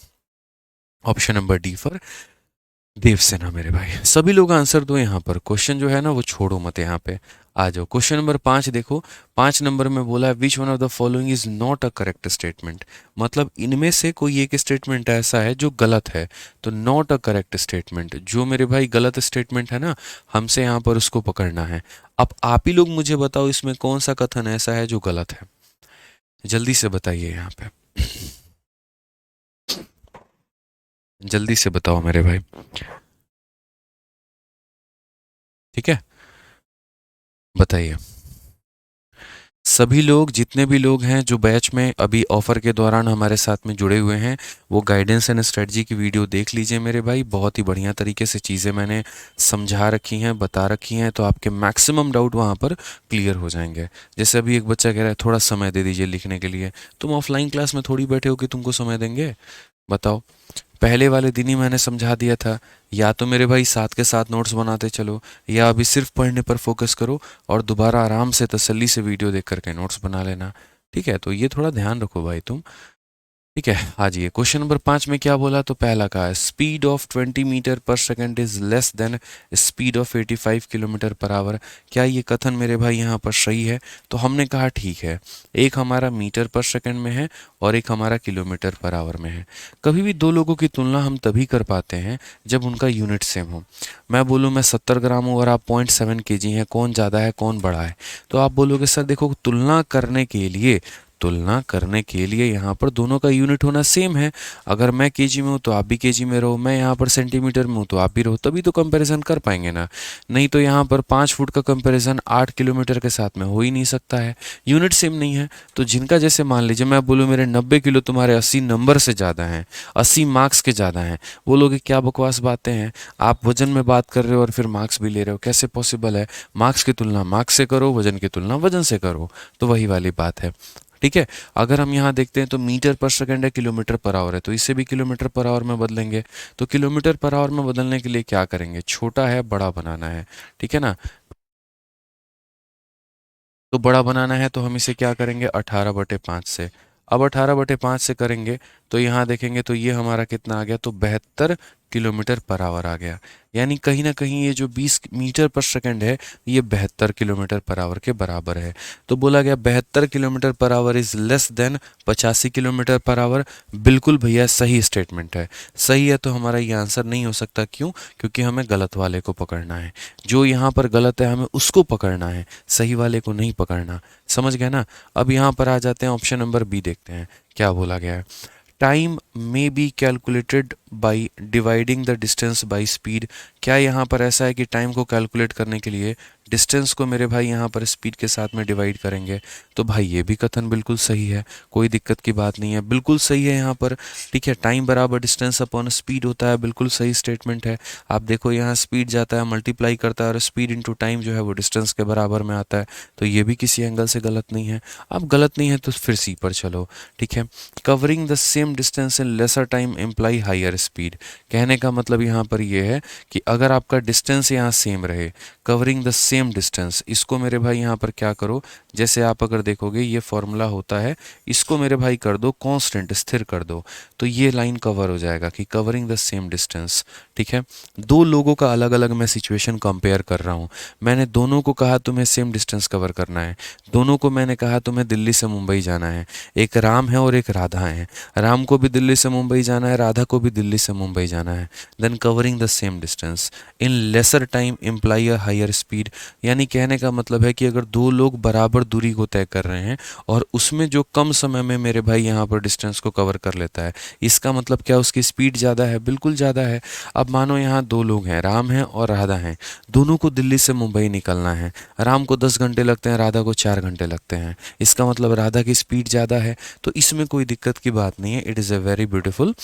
Option number D for Devsena मेरे भाई। सभी लोग आंसर दो यहाँ पर, क्वेश्चन जो है ना वो छोड़ो मत। यहाँ पे आ जाओ। क्वेश्चन नंबर 5 देखो। 5 नंबर में बोला है which one of the following is not a correct statement. मतलब इनमें से कोई एक स्टेटमेंट ऐसा है जो गलत है। तो नॉट अ करेक्ट स्टेटमेंट, जो मेरे भाई गलत स्टेटमेंट है ना, हमसे यहाँ पर उसको पकड़ना है। अब आप ही लोग मुझे बताओ इसमें कौन सा कथन ऐसा है जो गलत है, जल्दी से बताइए यहाँ पे। जल्दी से बताओ मेरे भाई। ठीक है, बताइए। सभी लोग, जितने भी लोग हैं जो बैच में अभी ऑफर के दौरान हमारे साथ में जुड़े हुए हैं, वो गाइडेंस एंड स्ट्रेटजी की वीडियो देख लीजिए मेरे भाई। बहुत ही बढ़िया तरीके से चीज़ें मैंने समझा रखी हैं, बता रखी हैं, तो आपके मैक्सिमम डाउट वहाँ पर क्लियर हो जाएंगे। जैसे अभी एक बच्चा कह रहा है थोड़ा समय दे दीजिए लिखने के लिए। तुम ऑफलाइन क्लास में थोड़ी बैठे हो कि तुमको समय देंगे, बताओ। पहले वाले दिन ही मैंने समझा दिया था, या तो मेरे भाई साथ के साथ नोट्स बनाते चलो, या अभी सिर्फ पढ़ने पर फोकस करो और दोबारा आराम से तसल्ली से वीडियो देख करके नोट्स बना लेना। ठीक है, तो ये थोड़ा ध्यान रखो भाई तुम। ठीक है, आ जाइए। क्वेश्चन नंबर 5 में क्या बोला, तो पहला कहा है स्पीड ऑफ 20 मीटर पर second is less then speed of 85 kilometre per our. क्या ये कथन मेरे भाई यहाँ पर सही है? तो हमने कहा ठीक है। एक हमारा मीटर पर सेकंड में है और एक हमारा किलोमीटर पर आवर में है। कभी भी दो लोगों की तुलना हम तभी कर पाते हैं जब उनका यूनिट सेम हो। मैं बोलूँ मैं 70 ग्राम हूँ और आप 0.7 kg हैं, कौन ज़्यादा है कौन बड़ा है? तो आप बोलोगे सर देखो, तुलना करने के लिए यहाँ पर दोनों का यूनिट होना सेम है। अगर मैं केजी में हूँ तो आप भी केजी में रहो, मैं यहाँ पर सेंटीमीटर में हूँ तो आप भी रहो, तभी तो कंपैरिजन कर पाएंगे ना। नहीं तो यहाँ पर 5 फुट का कंपैरिजन 8 किलोमीटर के साथ में हो ही नहीं सकता है, यूनिट सेम नहीं है। तो जिनका जैसे मान लीजिए मैं बोलूँ मेरे 90 किलो तुम्हारे 80 नंबर से ज़्यादा हैं, 80 मार्क्स के ज़्यादा हैं, बोलोगे क्या बकवास बातें हैं, आप वजन में बात कर रहे हो और फिर मार्क्स भी ले रहे हो, कैसे पॉसिबल है? मार्क्स की तुलना मार्क्स से करो, वजन की तुलना वजन से करो। तो वही वाली बात है। ठीक है, अगर हम यहाँ देखते हैं तो मीटर पर सेकंड है, किलोमीटर पर आवर है, तो इसे भी किलोमीटर पर आवर में बदलेंगे। तो किलोमीटर पर आवर में बदलने के लिए क्या करेंगे, छोटा है बड़ा बनाना है। ठीक है ना। तो बड़ा बनाना है तो हम इसे क्या करेंगे, 18/5 से। अब 18/5 से करेंगे तो यहाँ देखेंगे तो ये हमारा कितना आ गया, तो 72 किलोमीटर पर आवर आ गया। यानी कहीं ना कहीं ये जो 20 मीटर पर सेकंड है, ये 72 किलोमीटर पर आवर के बराबर है। तो बोला गया 72 kilometre per hour is less then 85 kilometre per our. बिल्कुल भैया सही स्टेटमेंट है, सही है। तो हमारा ये आंसर नहीं हो सकता, क्यों? क्योंकि हमें गलत वाले को पकड़ना है। जो यहाँ पर गलत है हमें उसको पकड़ना है, सही वाले को नहीं पकड़ना। समझ गए ना। अब यहाँ पर आ जाते हैं, ऑप्शन नंबर बी देखते हैं क्या बोला गया है। Time may be calculated by dividing the distance by speed. क्या यहाँ पर ऐसा है कि टाइम को कैलकुलेट करने के लिए डिस्टेंस को मेरे भाई यहाँ पर स्पीड के साथ में डिवाइड करेंगे? तो भाई ये भी कथन बिल्कुल सही है, कोई दिक्कत की बात नहीं है, बिल्कुल सही है यहाँ पर। ठीक है, टाइम बराबर डिस्टेंस अपॉन स्पीड होता है, बिल्कुल सही स्टेटमेंट है। आप देखो यहाँ स्पीड जाता है मल्टीप्लाई करता है और स्पीड इंटू टाइम जो है वो डिस्टेंस के बराबर में आता है। तो ये भी किसी एंगल से गलत नहीं है। अब गलत नहीं है तो फिर सी पर चलो। ठीक है, covering the same distance in lesser time imply higher speed. कहने का मतलब यहाँ पर यह है कि अगर आपका डिस्टेंस यहाँ सेम रहे, covering the same same distance, इसको मेरे भाई यहाँ पर क्या करो, जैसे आप अगर देखोगे ये फॉर्मूला होता है, इसको मेरे भाई कर दो कांस्टेंट, स्थिर कर दो, तो ये लाइन कवर हो जाएगा कि कवरिंग द सेम डिस्टेंस। ठीक है, दो लोगों का अलग अलग मैं सिचुएशन कंपेयर कर रहा हूँ। मैंने दोनों को कहा तुम्हें सेम डिस्टेंस कवर करना है, दोनों को मैंने कहा तुम्हें दिल्ली से मुंबई जाना है। एक राम है और एक राधा है, राम को भी दिल्ली से मुंबई जाना है, राधा को भी दिल्ली से मुंबई जाना है। Then covering the same distance in lesser time imply a higher speed, यानी कहने का मतलब है कि अगर दो लोग बराबर दूरी को तय कर रहे हैं और उसमें जो कम समय में मेरे भाई यहाँ पर डिस्टेंस को कवर कर लेता है, इसका मतलब क्या, उसकी स्पीड ज़्यादा है, बिल्कुल ज़्यादा है। अब मानो यहाँ दो लोग हैं, राम हैं और राधा हैं, दोनों को दिल्ली से मुंबई निकलना है। राम को 10 घंटे लगते हैं, राधा को 4 घंटे लगते हैं, इसका मतलब राधा की स्पीड ज़्यादा है। तो इसमें कोई दिक्कत की बात नहीं है, it is a very beautiful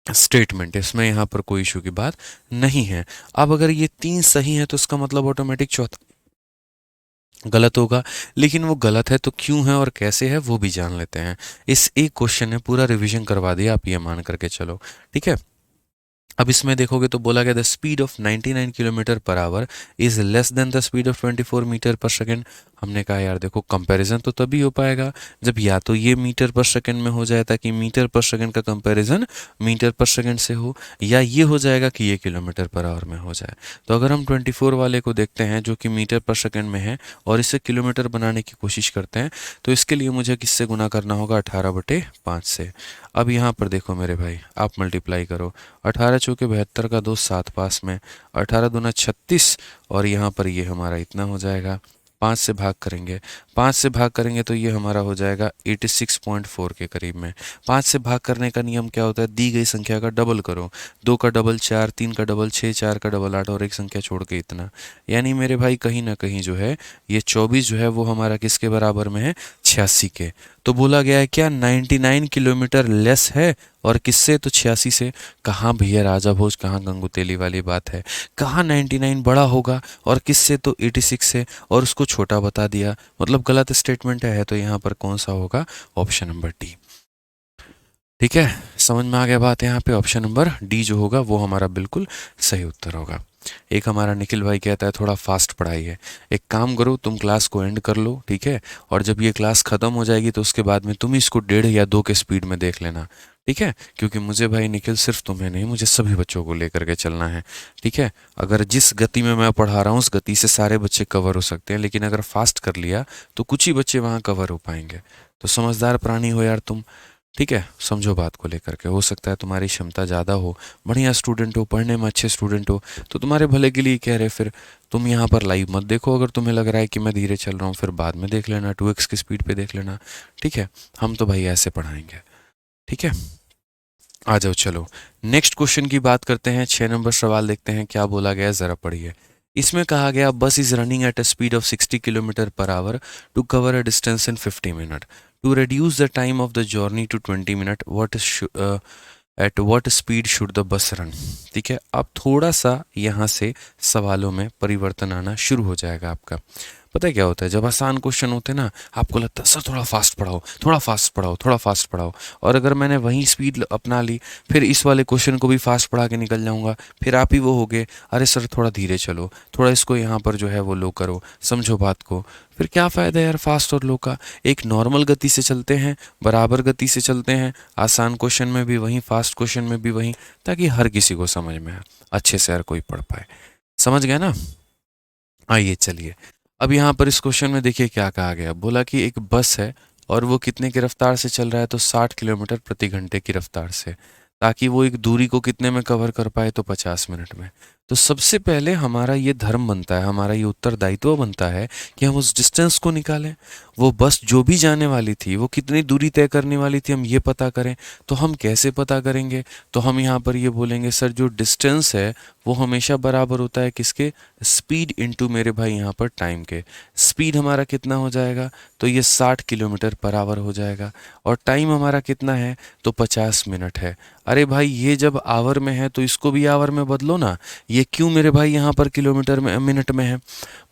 statement, इसमें यहाँ पर कोई इशू की बात नहीं है। अब अगर ये तीन सही है तो इसका मतलब ऑटोमेटिक चौथा गलत होगा, लेकिन वो गलत है तो क्यों है और कैसे है वो भी जान लेते हैं। इस एक क्वेश्चन ने पूरा रिवीजन करवा दिया, आप ये मान करके चलो। ठीक है, अब इसमें देखोगे तो बोला गया the speed of 99 kilometre per hour is less than the speed of 24 metre per second. हमने कहा यार देखो, कंपैरिजन तो तभी हो पाएगा जब या तो ये मीटर पर सेकेंड में हो जाए, ताकि मीटर पर सेकेंड का कंपैरिजन मीटर पर सेकेंड से हो, या ये हो जाएगा कि ये किलोमीटर पर आवर में हो जाए। तो अगर हम 24 वाले को देखते हैं जो कि मीटर पर सेकेंड में है और इसे किलोमीटर बनाने की कोशिश करते हैं, तो इसके लिए मुझे किससे गुना करना होगा, 18/5 से। अब यहाँ पर देखो मेरे भाई, आप मल्टीप्लाई करो, 18 चौके 72 का 2 7 पास में, 18 दूना 36, और यहाँ पर ये हमारा इतना हो जाएगा। 5 से भाग करेंगे, 5 से भाग करेंगे तो ये हमारा हो जाएगा 86.4 के करीब में। 5 से भाग करने का नियम क्या होता है, दी गई संख्या का डबल करो, 2 का डबल 4, 3 का डबल 6, 4 का डबल 8 और एक संख्या छोड़ के इतना। यानी मेरे भाई कहीं ना कहीं जो है ये 24 जो है वो हमारा किसके बराबर में है, 86 के। तो बोला गया है क्या 99 किलोमीटर लेस है, और किससे, तो 86 से। कहाँ भैया राजा भोज, कहाँ गंगू तेली वाली बात है, कहाँ 99 बड़ा होगा और किससे, तो 86 से, और उसको छोटा बता दिया, मतलब गलत स्टेटमेंट है। तो यहाँ पर कौन सा होगा, ऑप्शन नंबर डी। ठीक है, समझ में आ गया बात, यहाँ पे ऑप्शन नंबर डी जो होगा वो हमारा बिल्कुल सही उत्तर होगा। एक हमारा निखिल भाई कहता है थोड़ा फास्ट पढ़ाई है, एक काम करो तुम क्लास को एंड कर लो, ठीक है, और जब ये क्लास ख़त्म हो जाएगी तो उसके बाद में तुम इसको 1.5 या 2 के स्पीड में देख लेना। ठीक है, क्योंकि मुझे भाई निखिल सिर्फ तुम्हें नहीं, मुझे सभी बच्चों को लेकर के चलना है। ठीक है, अगर जिस गति में मैं पढ़ा रहा हूँ उस गति से सारे बच्चे कवर हो सकते हैं, लेकिन अगर फास्ट कर लिया तो कुछ ही बच्चे वहाँ कवर हो पाएंगे। तो समझदार प्राणी हो यार तुम। ठीक है, समझो बात को लेकर के, हो सकता है तुम्हारी क्षमता ज़्यादा हो, बढ़िया स्टूडेंट हो, पढ़ने में अच्छे स्टूडेंट हो, तो तुम्हारे भले के लिए कह रहे, फिर तुम यहाँ पर लाइव मत देखो। अगर तुम्हें लग रहा है कि मैं धीरे चल रहा हूँ, फिर बाद में देख लेना, 2x की स्पीड पे देख लेना। ठीक है, हम तो भाई ऐसे पढ़ाएंगे। ठीक है, आ जाओ चलो नेक्स्ट क्वेश्चन की बात करते हैं। 6 नंबर सवाल देखते हैं क्या बोला गया, ज़रा पढ़िए। इसमें कहा गया bus is running at a speed of 60 kilometre per hour to cover a distance in 50 minute. To reduce the time of the journey to 20 minute, at what speed should the bus run। ठीक है, अब थोड़ा सा यहाँ से सवालों में परिवर्तन आना शुरू हो जाएगा आपका। पता है क्या होता है, जब आसान क्वेश्चन होते हैं ना, आपको लगता है सर थोड़ा फास्ट पढ़ाओ, थोड़ा फास्ट पढ़ाओ, थोड़ा फास्ट पढ़ाओ, और अगर मैंने वही स्पीड अपना ली, फिर इस वाले क्वेश्चन को भी फास्ट पढ़ा के निकल जाऊंगा, फिर आप ही वो हो गए, अरे सर थोड़ा धीरे चलो, थोड़ा इसको यहाँ पर जो है वो लो करो, समझो बात को। फिर क्या फ़ायदा यार फास्ट और लो का। एक नॉर्मल गति से चलते हैं, बराबर गति से चलते हैं, आसान क्वेश्चन में भी वहीं, फास्ट क्वेश्चन में भी वहीं, ताकि हर किसी को समझ में आए, अच्छे से हर कोई पढ़ पाए। समझ गए ना। आइए चलिए, अब यहाँ पर इस क्वेश्चन में देखिए क्या कहा गया। बोला कि एक बस है और वो कितने की रफ्तार से चल रहा है, तो 60 किलोमीटर प्रति घंटे की रफ्तार से, ताकि वो एक दूरी को कितने में कवर कर पाए, तो 50 मिनट में। तो सबसे पहले हमारा ये धर्म बनता है, हमारा ये उत्तरदायित्व बनता है कि हम उस डिस्टेंस को निकालें। वो बस जो भी जाने वाली थी वो कितनी दूरी तय करने वाली थी, हम ये पता करें। तो हम कैसे पता करेंगे, तो हम यहाँ पर ये बोलेंगे सर जो डिस्टेंस है वो हमेशा बराबर होता है किसके, स्पीड इनटू मेरे भाई यहाँ पर टाइम के। स्पीड हमारा कितना हो जाएगा, तो ये 60 किलोमीटर पर आवर हो जाएगा, और टाइम हमारा कितना है, तो 50 मिनट है। अरे भाई ये जब आवर में है तो इसको भी आवर में बदलो ना, ये क्यों मेरे भाई यहाँ पर किलोमीटर में मिनट में है,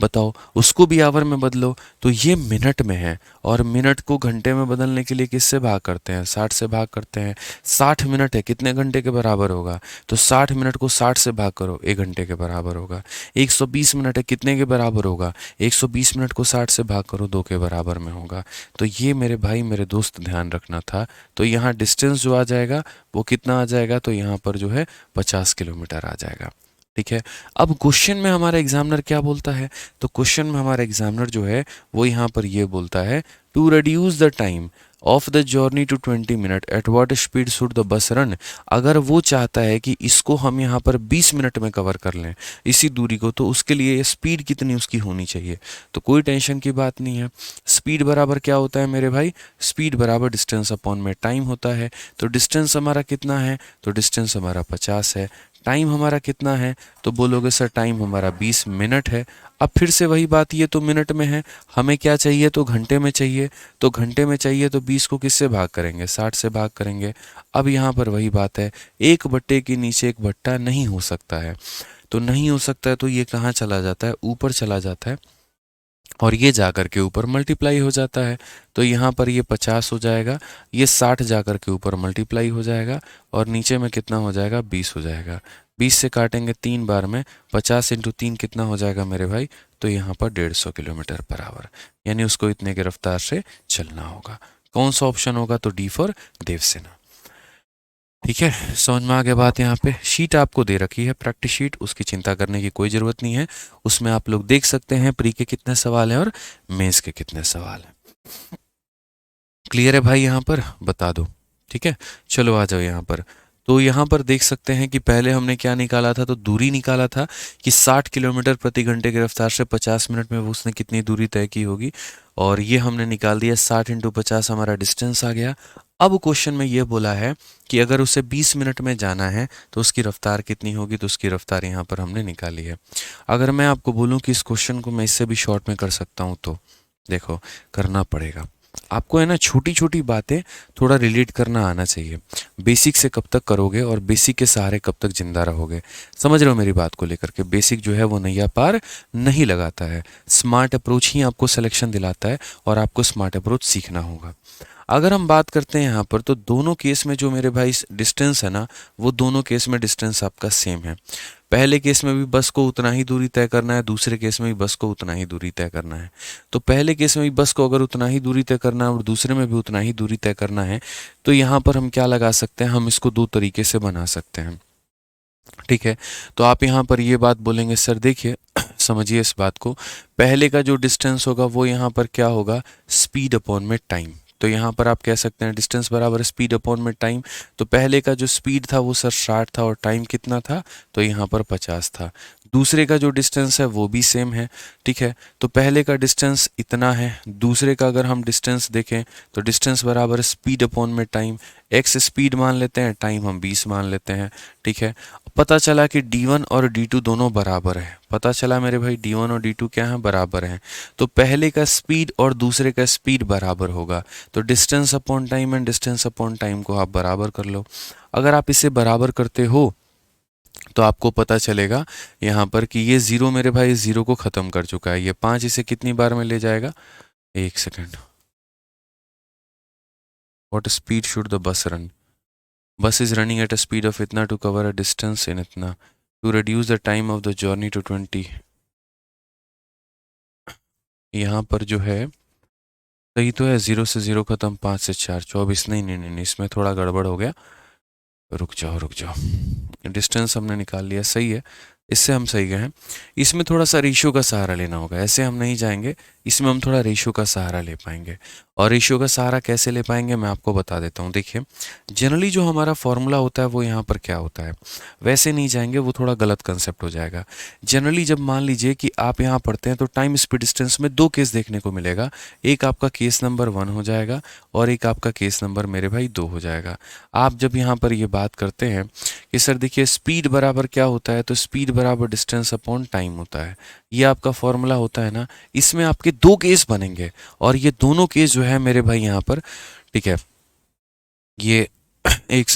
बताओ। उसको भी आवर में बदलो तो ये मिनट में है, और मिनट को घंटे में बदलने के लिए किससे भाग करते हैं, 60 से भाग करते हैं। 60 मिनट है, कितने घंटे के बराबर होगा, तो 60 मिनट को 60 से भाग करो, 1 घंटे के बराबर होगा। 120 मिनट है, कितने के बराबर होगा, 120 मिनट को 60 से भाग करो, 2 के बराबर में होगा। तो ये मेरे भाई मेरे दोस्त ध्यान रखना था। तो यहाँ डिस्टेंस जो आ जाएगा वो कितना आ जाएगा, तो यहाँ पर जो है 50 किलोमीटर आ जाएगा। ठीक है। अब क्वेश्चन में हमारा एग्जामिनर क्या बोलता है, तो क्वेश्चन में हमारा एग्जामिनर जो है वो यहाँ पर ये बोलता है, to reduce the time of the journey to 20 minute at what speed should the bus run. अगर वो चाहता है कि इसको हम यहाँ पर 20 मिनट में कवर कर लें इसी दूरी को, तो उसके लिए स्पीड कितनी उसकी होनी चाहिए। तो कोई टेंशन की बात नहीं है। स्पीड बराबर क्या होता है मेरे भाई, स्पीड बराबर डिस्टेंस अपॉन में टाइम होता है। तो डिस्टेंस हमारा कितना है, तो डिस्टेंस हमारा 50 है। टाइम हमारा कितना है, तो बोलोगे सर टाइम हमारा 20 मिनट है। अब फिर से वही बात, ये तो मिनट में है, हमें क्या चाहिए, तो घंटे में चाहिए। तो घंटे में चाहिए तो 20 को किससे भाग करेंगे, 60 से भाग करेंगे। अब यहाँ पर वही बात है, एक बट्टे के नीचे एक बट्टा नहीं हो सकता है। तो नहीं हो सकता है तो ये कहाँ चला जाता है, ऊपर चला जाता है, और ये जाकर के ऊपर मल्टीप्लाई हो जाता है। तो यहाँ पर ये 50 हो जाएगा, ये 60 जाकर के ऊपर मल्टीप्लाई हो जाएगा, और नीचे में कितना हो जाएगा, 20 हो जाएगा। 20 से काटेंगे 3 बार में, 50 इंटू 3 कितना हो जाएगा मेरे भाई, तो यहाँ पर 150 किलोमीटर पर आवर, यानी उसको इतने की रफ्तार से चलना होगा। कौन सा ऑप्शन होगा, तो डी फॉर देवसेना। ठीक है, समझ में आ गया बात। यहाँ पे शीट आपको दे रखी है, प्रैक्टिस शीट, उसकी चिंता करने की कोई ज़रूरत नहीं है। उसमें आप लोग देख सकते हैं प्री के कितने सवाल हैं और मेंस के कितने सवाल हैं। क्लियर है भाई, यहाँ पर बता दो। ठीक है, चलो आ जाओ यहाँ पर। तो यहाँ पर देख सकते हैं कि पहले हमने क्या निकाला था, तो दूरी निकाला था कि 60 किलोमीटर प्रति घंटे की रफ्तार से 50 मिनट में वो उसने कितनी दूरी तय की होगी, और ये हमने निकाल दिया 60 इंटू 50 हमारा डिस्टेंस आ गया। अब क्वेश्चन में ये बोला है कि अगर उसे 20 मिनट में जाना है तो उसकी रफ्तार कितनी होगी, तो उसकी रफ्तार यहाँ पर हमने निकाली है। अगर मैं आपको बोलूँ कि इस क्वेश्चन को मैं इससे भी शॉर्ट में कर सकता हूँ, तो देखो करना पड़ेगा आपको, है ना, छोटी छोटी बातें थोड़ा रिलेट करना आना चाहिए। बेसिक से कब तक करोगे और बेसिक के सहारे कब तक जिंदा रहोगे, समझ रहे हो मेरी बात को लेकर के। बेसिक जो है वो नैया पार नहीं लगाता है, स्मार्ट अप्रोच ही आपको सिलेक्शन दिलाता है, और आपको स्मार्ट अप्रोच सीखना होगा। अगर हम बात करते हैं यहाँ पर, तो दोनों केस में जो मेरे भाई डिस्टेंस है ना, वो दोनों केस में डिस्टेंस आपका सेम है। पहले केस में भी बस को उतना ही दूरी तय करना है, दूसरे केस में भी बस को उतना ही दूरी तय करना है। तो पहले केस में भी बस को अगर उतना ही दूरी तय करना है और दूसरे में भी उतना ही दूरी तय करना है, तो यहाँ पर हम क्या लगा सकते हैं, हम इसको दो तरीके से बना सकते हैं। ठीक है, तो आप यहाँ पर ये बात बोलेंगे, सर देखिए समझिए इस बात को, पहले का जो डिस्टेंस होगा वो यहाँ पर क्या होगा, स्पीड अपॉन में टाइम। तो यहाँ पर आप कह सकते हैं डिस्टेंस बराबर स्पीड अपॉन में टाइम। तो पहले का जो स्पीड था वो सर 60 था, और टाइम कितना था, तो यहाँ पर 50 था। दूसरे का जो डिस्टेंस है वो भी सेम है। ठीक है, तो पहले का डिस्टेंस इतना है, दूसरे का अगर हम डिस्टेंस देखें तो डिस्टेंस बराबर स्पीड अपॉन में टाइम। एक्स स्पीड मान लेते हैं, टाइम हम 20 मान लेते हैं। ठीक है, पता चला कि D1 और D2 दोनों बराबर है। पता चला मेरे भाई D1 और D2 क्या है, बराबर हैं। तो पहले का स्पीड और दूसरे का स्पीड बराबर होगा, तो distance upon time and distance upon time को आप बराबर कर लो। अगर आप इसे बराबर करते हो तो आपको पता चलेगा यहाँ पर कि ये 0 मेरे भाई 0 को ख़त्म कर चुका है। ये 5 इसे कितनी बार में ले जाएगा, 1 second. What speed should the bus run, bus is running at a speed of इतना to cover a distance in इतना, to reduce the time of the journey to 20। यहाँ पर जो है सही तो है, 0 से 0 ख़त्म, 5 से 4 24। नहीं नहीं नहीं नहीं, इसमें थोड़ा गड़बड़ हो गया, रुक जाओ रुक जाओ। डिस्टेंस हमने निकाल लिया, सही है, इससे हम सही गए हैं। इसमें थोड़ा सा रेशियो का सहारा लेना होगा, ऐसे हम नहीं जाएंगे, इसमें हम थोड़ा रेशियो का सहारा ले पाएंगे। और रेशियो का सहारा कैसे ले पाएंगे मैं आपको बता देता हूँ। देखिए जनरली जो हमारा फॉर्मूला होता है वो यहाँ पर क्या होता है, वैसे नहीं जाएंगे, वो थोड़ा गलत कंसेप्ट हो जाएगा। जनरली जब मान लीजिए कि आप यहाँ पढ़ते हैं तो टाइम स्पीड डिस्टेंस में दो केस देखने को मिलेगा, एक आपका केस नंबर 1 हो जाएगा और एक आपका केस नंबर मेरे भाई 2 हो जाएगा। आप जब यहाँ पर ये बात करते हैं कि सर देखिए स्पीड बराबर क्या होता है, तो स्पीड बराबर डिस्टेंस अपॉन टाइम होता है, ये आपका फॉर्मूला होता है ना। इसमें आपके दो केस बनेंगे और ये दोनों केस जो है मेरे भाई यहाँ पर, ठीक है, ये एक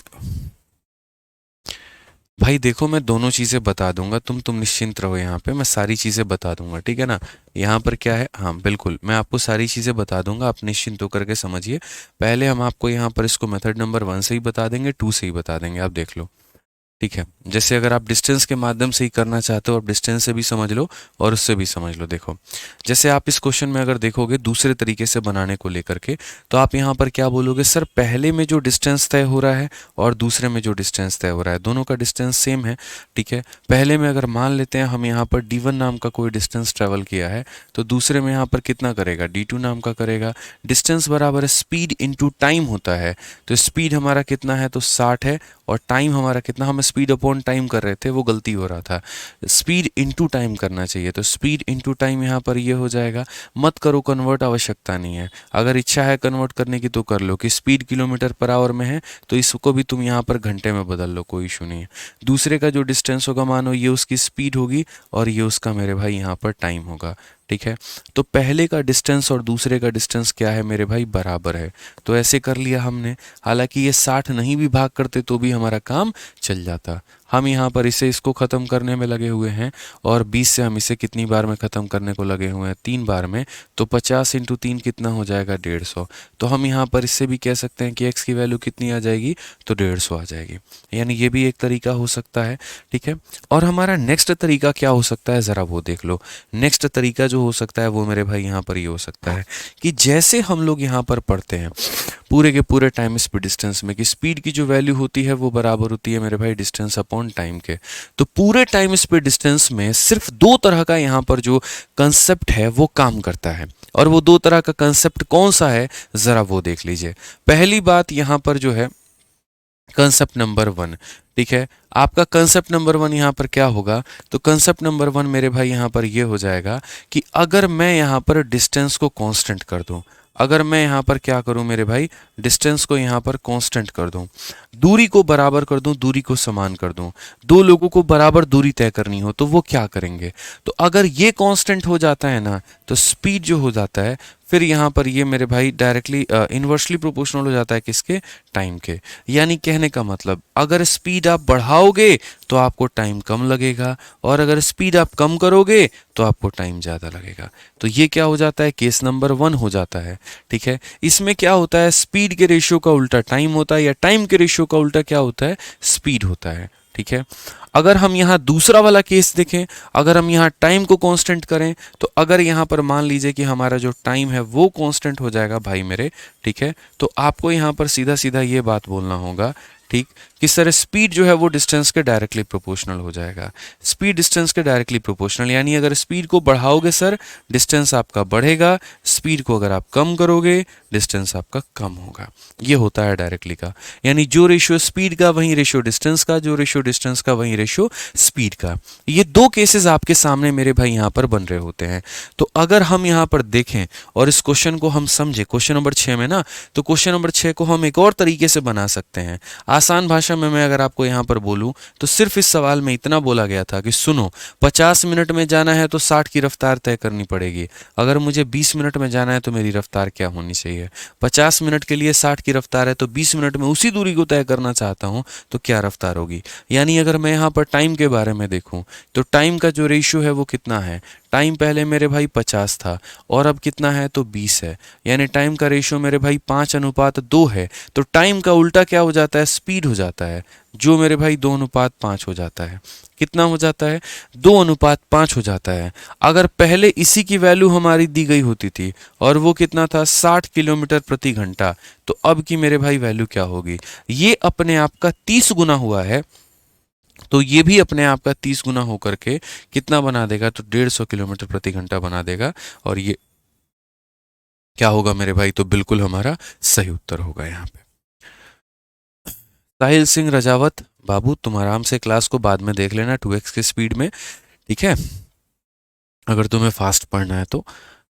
भाई देखो, मैं दोनों चीज़ें बता दूंगा, तुम निश्चिंत रहो, यहाँ पे मैं सारी चीज़ें बता दूंगा, ठीक है ना। यहाँ पर क्या है, हाँ बिल्कुल मैं आपको सारी चीज़ें बता दूंगा, आप निश्चिंत होकर के समझिए। पहले हम आपको यहाँ पर इसको मेथड नंबर 1 से ही बता देंगे, 2 से ही बता देंगे, आप देख लो, ठीक है। जैसे अगर आप डिस्टेंस के माध्यम से ही करना चाहते हो, आप डिस्टेंस से भी समझ लो और उससे भी समझ लो। देखो, जैसे आप इस क्वेश्चन में अगर देखोगे दूसरे तरीके से बनाने को लेकर के, तो आप यहाँ पर क्या बोलोगे, सर पहले में जो डिस्टेंस तय हो रहा है और दूसरे में जो डिस्टेंस तय हो रहा है, दोनों का डिस्टेंस सेम है, ठीक है। पहले में अगर मान लेते हैं हम यहाँ पर d1 नाम का कोई डिस्टेंस ट्रेवल किया है, तो दूसरे में यहाँ पर कितना करेगा, d2 नाम का करेगा। डिस्टेंस बराबर स्पीड इंटू टाइम होता है, तो स्पीड हमारा कितना है, तो 60 है, और टाइम हमारा कितना, हम स्पीड अपॉन टाइम कर रहे थे, वो गलती हो रहा था, स्पीड इनटू टाइम करना चाहिए, तो स्पीड इनटू टाइम यहाँ पर ये हो जाएगा। मत करो कन्वर्ट, आवश्यकता नहीं है, अगर इच्छा है कन्वर्ट करने की तो कर लो, कि स्पीड किलोमीटर पर आवर में है तो इसको भी तुम यहाँ पर घंटे में बदल लो, कोई इशू नहीं है। दूसरे का जो डिस्टेंस होगा, मानो ये उसकी स्पीड होगी और ये उसका मेरे भाई यहाँ पर टाइम होगा, ठीक है। तो पहले का डिस्टेंस और दूसरे का डिस्टेंस क्या है मेरे भाई, बराबर है, तो ऐसे कर लिया हमने। हालांकि ये 60 नहीं भी भाग करते तो भी हमारा काम चल जाता। हम यहाँ पर इसे इसको ख़त्म करने में लगे हुए हैं, और 20 से हम इसे कितनी बार में ख़त्म करने को लगे हुए हैं, 3 बार में, तो 50 इंटू 3 कितना हो जाएगा, 150। तो हम यहाँ पर इससे भी कह सकते हैं कि x की वैल्यू कितनी आ जाएगी, तो 150 आ जाएगी, यानी ये भी एक तरीका हो सकता है, ठीक है। और हमारा नेक्स्ट तरीका क्या हो सकता है, ज़रा वो देख लो। नेक्स्ट तरीका जो हो सकता है वो मेरे भाई यहाँ पर ये हो सकता है कि जैसे हम लोग यहाँ पर पढ़ते हैं पूरे के पूरे टाइम स्पीड डिस्टेंस में, कि स्पीड की जो वैल्यू होती है वो बराबर होती है मेरे भाई डिस्टेंस अपॉन टाइम के, तो पूरे टाइम स्पीड डिस्टेंस में सिर्फ 2 तरह का यहाँ पर जो कंसेप्ट है वो काम करता है, और वो 2 तरह का कंसेप्ट कौन सा है, ज़रा वो देख लीजिए। पहली बात यहाँ पर जो है कंसेप्ट नंबर 1, ठीक है। आपका कंसेप्ट नंबर 1 यहाँ पर क्या होगा, तो कंसेप्ट नंबर 1 मेरे भाई यहाँ पर ये हो जाएगा कि अगर मैं यहाँ पर डिस्टेंस को कांस्टेंट कर दूं, अगर मैं यहाँ पर क्या करूं मेरे भाई, डिस्टेंस को यहाँ पर कांस्टेंट कर दूं, दूरी को बराबर कर दूं, दूरी को समान कर दूं, 2 लोगों को बराबर दूरी तय करनी हो तो वो क्या करेंगे, तो अगर ये कांस्टेंट हो जाता है ना, तो स्पीड जो हो जाता है फिर यहाँ पर ये मेरे भाई डायरेक्टली इन्वर्सली प्रोपोर्शनल हो जाता है किसके, टाइम के। यानी कहने का मतलब, अगर स्पीड आप बढ़ाओगे तो आपको टाइम कम लगेगा, और अगर स्पीड आप कम करोगे तो आपको टाइम ज़्यादा लगेगा। तो ये क्या हो जाता है, केस नंबर 1 हो जाता है, ठीक है। इसमें क्या होता है, स्पीड के रेशियो का उल्टा टाइम होता है, या टाइम के रेशियो का उल्टा क्या होता है, स्पीड होता है, ठीक है। अगर हम यहाँ दूसरा वाला केस देखें, अगर हम यहाँ टाइम को कांस्टेंट करें, तो अगर यहाँ पर मान लीजिए कि हमारा जो टाइम है वो कांस्टेंट हो जाएगा भाई मेरे, ठीक है, तो आपको यहाँ पर सीधा सीधा ये बात बोलना होगा, ठीक, कि सर स्पीड जो है वो डिस्टेंस के डायरेक्टली प्रोपोर्शनल हो जाएगा। स्पीड डिस्टेंस के डायरेक्टली प्रोपोर्शनल, यानी अगर स्पीड को बढ़ाओगे सर, डिस्टेंस आपका बढ़ेगा, स्पीड को अगर आप कम करोगे, डिस्टेंस आपका कम होगा। ये होता है डायरेक्टली का, यानी जो रेशियो स्पीड का वही रेशियो डिस्टेंस का, जो रेशियो डिस्टेंस का वही रेशियो स्पीड का। ये 2 केसेस आपके सामने मेरे भाई यहाँ पर बन रहे होते हैं। तो अगर हम यहाँ पर देखें और इस क्वेश्चन को हम समझे, क्वेश्चन नंबर 6 में ना, तो क्वेश्चन नंबर 6 को हम एक और तरीके से बना सकते हैं। आसान भाषा में मैं अगर आपको यहाँ पर बोलूँ तो सिर्फ इस सवाल में इतना बोला गया था कि सुनो, 50 मिनट में जाना है तो 60 की रफ्तार तय करनी पड़ेगी, अगर मुझे 20 मिनट में जाना है तो मेरी रफ्तार क्या होनी चाहिए। 50 मिनट के लिए 60 की रफ्तार है, तो 20 मिनट में उसी दूरी को तय करना चाहता हूँ तो क्या रफ्तार होगी। यानी अगर मैं यहाँ पर टाइम के बारे में देखूँ तो टाइम का जो रेशियो है वो कितना है, टाइम पहले मेरे भाई 50 था और अब कितना है, तो 20 है, यानी टाइम का रेशियो मेरे भाई 5:2 है। तो टाइम का उल्टा क्या हो जाता है, स्पीड हो जाता है, जो मेरे भाई 2:5 हो जाता है। कितना हो जाता है, 2:5 हो जाता है। अगर पहले इसी की वैल्यू हमारी दी गई होती थी और वो कितना था, 60 किलोमीटर प्रति घंटा, तो अब की मेरे भाई वैल्यू क्या होगी, ये अपने आप का 30 गुना हुआ है, तो ये भी अपने आप का 30 गुना होकर के कितना बना देगा, तो 150 किलोमीटर प्रति घंटा बना देगा। और ये क्या होगा मेरे भाई, तो बिल्कुल हमारा सही उत्तर होगा यहाँ पे। साहिल सिंह रजावत बाबू, तुम आराम से क्लास को बाद में देख लेना 2x की स्पीड में, ठीक है। अगर तुम्हें फास्ट पढ़ना है तो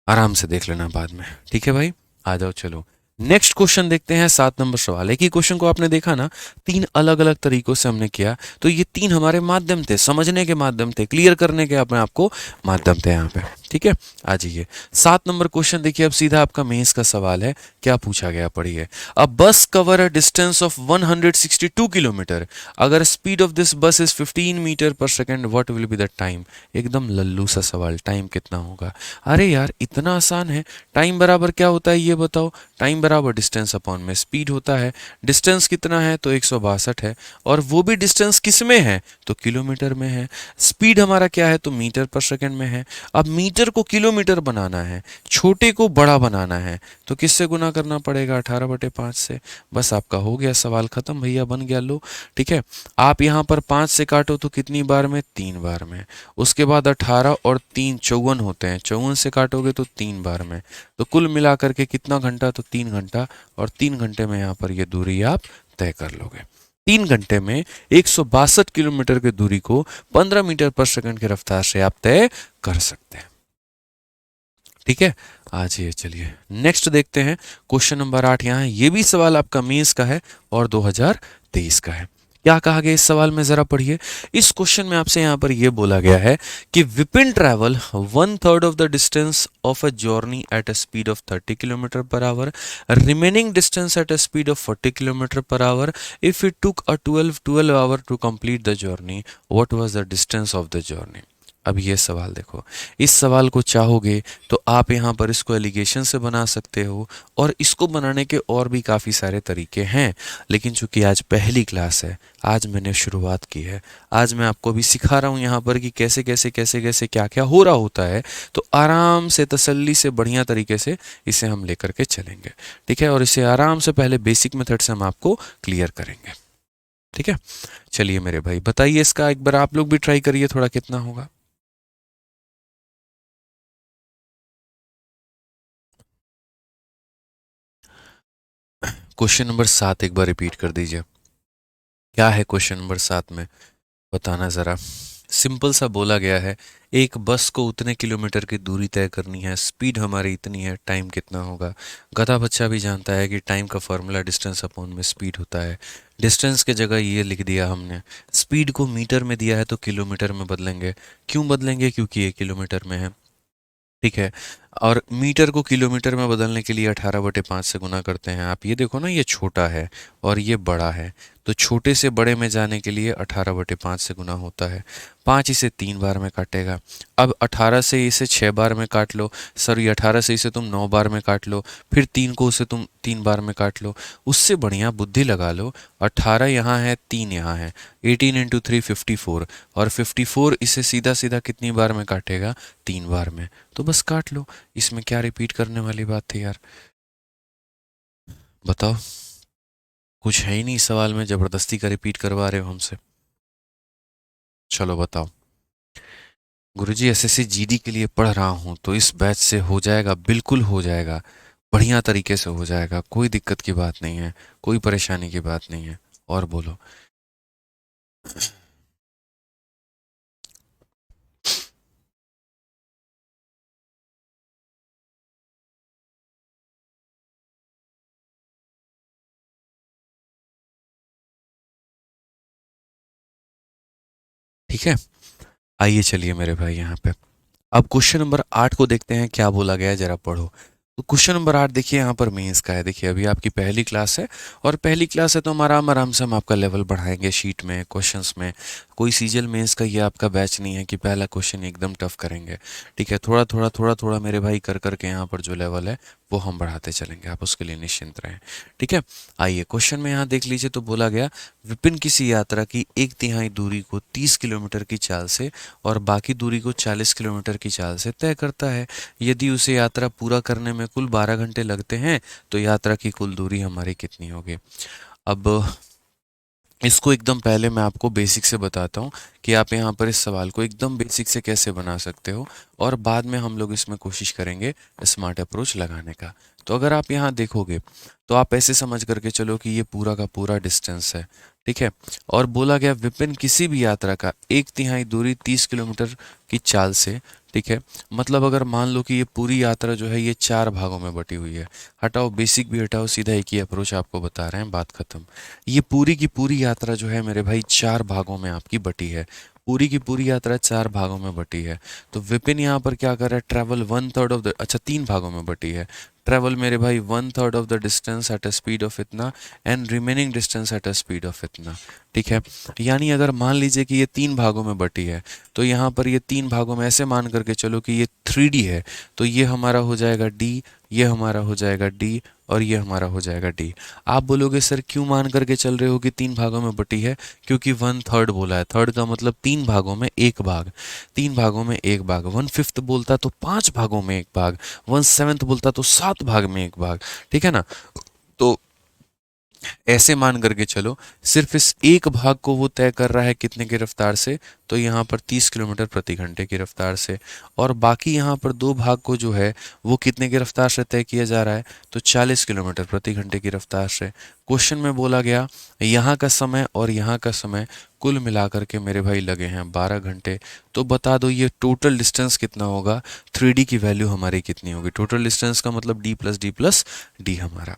आराम से देख लेना बाद में, ठीक है भाई। आ जाओ, चलो नेक्स्ट क्वेश्चन देखते हैं। 7 नंबर सवाल। एक ही क्वेश्चन को आपने देखा ना, 3 अलग अलग तरीकों से हमने किया, तो ये 3 हमारे माध्यम थे, समझने के माध्यम थे, क्लियर करने के अपने आपको माध्यम थे यहाँ पे। ठीक है, आ जाइए 7 नंबर क्वेश्चन देखिए। अब सीधा आपका मेंस का सवाल है, क्या पूछा गया पढ़िए। अ बस cover a distance of 162 kilometre, अगर स्पीड ऑफ दिस बस is 15 metre per second, what will be the time. एकदम लल्लू सा सवाल, टाइम कितना होगा। अरे यार इतना आसान है। टाइम बराबर क्या होता है ये बताओ। टाइम बराबर डिस्टेंस अपॉन में स्पीड होता है। डिस्टेंस कितना है तो 162 है, और वो भी डिस्टेंस किस में है तो किलोमीटर में है। स्पीड हमारा क्या है तो मीटर पर सेकेंड में है। अब मीटर को किलोमीटर बनाना है, छोटे को बड़ा बनाना है, तो किससे गुना करना पड़ेगा 18/5 से। बस आपका हो गया, सवाल खत्म भैया, बन गया लो। ठीक है, आप यहाँ पर 5 से काटो तो कितनी बार में 3 बार में। उसके बाद 18 और 3 54 होते हैं, 54 से काटोगे तो 3 बार में। तो कुल मिलाकर के कितना घंटा तो 3 घंटा, और 3 घंटे में यहाँ पर ये दूरी आप तय कर लोगे। 3 घंटे में 162 किलोमीटर की दूरी को 15 मीटर पर सेकंड की रफ्तार से आप तय कर सकते हैं। ठीक है, आज ये चलिए नेक्स्ट देखते हैं क्वेश्चन नंबर 8। यहाँ ये भी सवाल आपका मेंस का है और 2023 का है। क्या कहा गया इस सवाल में जरा पढ़िए। इस क्वेश्चन में आपसे यहाँ पर यह बोला गया है कि Vipin travel 1/3 of the distance of a journey at a speed of 30 kilometre per hour, remaining distance at a speed of 40 kilometre per hour. If it took a 12 hour to complete the journey, what was the distance of the journey. अब ये सवाल देखो, इस सवाल को चाहोगे तो आप यहाँ पर इसको एलिगेशन से बना सकते हो, और इसको बनाने के और भी काफ़ी सारे तरीके हैं। लेकिन चूंकि आज पहली क्लास है, आज मैंने शुरुआत की है, आज मैं आपको भी सिखा रहा हूँ यहाँ पर कि कैसे कैसे कैसे कैसे क्या क्या हो रहा होता है, तो आराम से तसल्ली से बढ़िया तरीके से इसे हम लेकर के चलेंगे। ठीक है, और इसे आराम से पहले बेसिक मेथड से हम आपको क्लियर करेंगे। ठीक है, चलिए मेरे भाई बताइए इसका, एक बार आप लोग भी ट्राई करिए थोड़ा कितना होगा। क्वेश्चन नंबर 7 एक बार रिपीट कर दीजिए। क्या है क्वेश्चन नंबर 7 में, बताना ज़रा। सिंपल सा बोला गया है, एक बस को उतने किलोमीटर की दूरी तय करनी है, स्पीड हमारी इतनी है, टाइम कितना होगा। गधा बच्चा भी जानता है कि टाइम का फॉर्मूला डिस्टेंस अपॉन में स्पीड होता है। डिस्टेंस के जगह ये लिख दिया हमने, स्पीड को मीटर में दिया है तो किलोमीटर में बदलेंगे। क्यों बदलेंगे, क्योंकि ये किलोमीटर में है। ठीक है, और मीटर को किलोमीटर में बदलने के लिए 18/5 से गुना करते हैं। आप ये देखो ना, ये छोटा है और ये बड़ा है, तो छोटे से बड़े में जाने के लिए 18/5 से गुना होता है। 5 इसे 3 बार में काटेगा। अब 18 से इसे 6 बार में काट लो, सॉरी 18 से इसे तुम 9 बार में काट लो, फिर 3 को उसे तुम 3 बार में काट लो। उससे बढ़िया बुद्धि लगा लो, 18 यहाँ है, 3 यहाँ है, 18 इंटू 3 54, और 54 इसे सीधा सीधा कितनी बार में काटेगा 3 बार में। तो बस काट लो, इसमें क्या रिपीट करने वाली बात थी यार, बताओ। कुछ है ही नहीं इस सवाल में, जबरदस्ती का रिपीट करवा रहे हो हमसे। चलो बताओ। गुरुजी एसएससी जीडी के लिए पढ़ रहा हूँ, तो इस बैच से हो जाएगा, बिल्कुल हो जाएगा, बढ़िया तरीके से हो जाएगा, कोई दिक्कत की बात नहीं है, कोई परेशानी की बात नहीं है। और बोलो। ठीक है, आइए चलिए मेरे भाई यहाँ पे अब क्वेश्चन नंबर 8 को देखते हैं, क्या बोला गया है जरा पढ़ो। तो क्वेश्चन नंबर 8 देखिए यहाँ पर मेंस का है। देखिए अभी आपकी पहली क्लास है, और पहली क्लास है तो हम आराम आराम से हम आपका लेवल बढ़ाएंगे शीट में, क्वेश्चंस में। कोई सीजल मेंस का ये आपका बैच नहीं है कि पहला क्वेश्चन एकदम टफ करेंगे। ठीक है, थोड़ा थोड़ा थोड़ा थोड़ा मेरे भाई कर करके यहाँ पर जो लेवल है वो हम बढ़ाते चलेंगे, आप उसके लिए निश्चिंत रहें। ठीक है, आइए क्वेश्चन में यहाँ देख लीजिए। तो बोला गया, विपिन किसी यात्रा की 1/3 दूरी को 30 किलोमीटर की चाल से और बाकी दूरी को 40 किलोमीटर की चाल से तय करता है। यदि उसे यात्रा पूरा करने में कुल 12 घंटे लगते हैं, तो यात्रा की कुल दूरी हमारी कितनी होगी। अब इसको एकदम पहले मैं आपको बेसिक से बताता हूँ कि आप यहाँ पर इस सवाल को एकदम बेसिक से कैसे बना सकते हो, और बाद में हम लोग इसमें कोशिश करेंगे स्मार्ट अप्रोच लगाने का। तो अगर आप यहाँ देखोगे तो आप ऐसे समझ करके चलो कि ये पूरा का पूरा डिस्टेंस है। ठीक है, और बोला गया विपिन किसी भी यात्रा का 1/3 दूरी 30 किलोमीटर की चाल से। ठीक है, मतलब अगर मान लो कि ये पूरी यात्रा जो है ये 4 भागों में बटी हुई है, हटाओ बेसिक भी हटाओ, सीधा एक ही अप्रोच आपको बता रहे हैं, बात खत्म। ये पूरी की पूरी यात्रा जो है मेरे भाई 4 भागों में आपकी बटी है। पूरी की पूरी यात्रा 4 भागों में बटी है। तो विपिन यहाँ पर क्या कर रहा है, ट्रेवल 1/3 ऑफ द, अच्छा 3 भागों में बटी है। ट्रेवल मेरे भाई 1/3 of the distance at a speed of इतना and remaining distance at a speed of इतना। ठीक है, यानी अगर मान लीजिए कि ये 3 भागों में बटी है, तो यहाँ पर ये 3 भागों में ऐसे मान करके चलो कि ये 3D है, तो ये हमारा हो जाएगा D, ये हमारा हो जाएगा D, और ये हमारा हो जाएगा D। आप बोलोगे सर क्यों मान करके चल रहे हो कि 3 भागों में बटी है, क्योंकि 1/3 बोला है, थर्ड का मतलब 3 भागों में एक भाग, 3 भागों में एक भाग। 1/5 बोलता तो 5 भागों में एक भाग, 1/7 बोलता तो 7 भाग में एक भाग। ठीक है ना, तो ऐसे मान करके चलो, सिर्फ इस एक भाग को वो तय कर रहा है कितने की रफ्तार से, तो यहाँ पर 30 किलोमीटर प्रति घंटे की रफ्तार से, और बाकी यहाँ पर 2 भाग को जो है वो कितने की रफ्तार से तय किया जा रहा है, तो 40 किलोमीटर प्रति घंटे की रफ्तार से। क्वेश्चन में बोला गया यहाँ का समय और यहाँ का समय कुल मिलाकर के मेरे भाई लगे हैं 12 घंटे। तो बता दो ये टोटल डिस्टेंस कितना होगा, 3D की वैल्यू हमारी कितनी होगी। टोटल डिस्टेंस का मतलब D+D+D हमारा।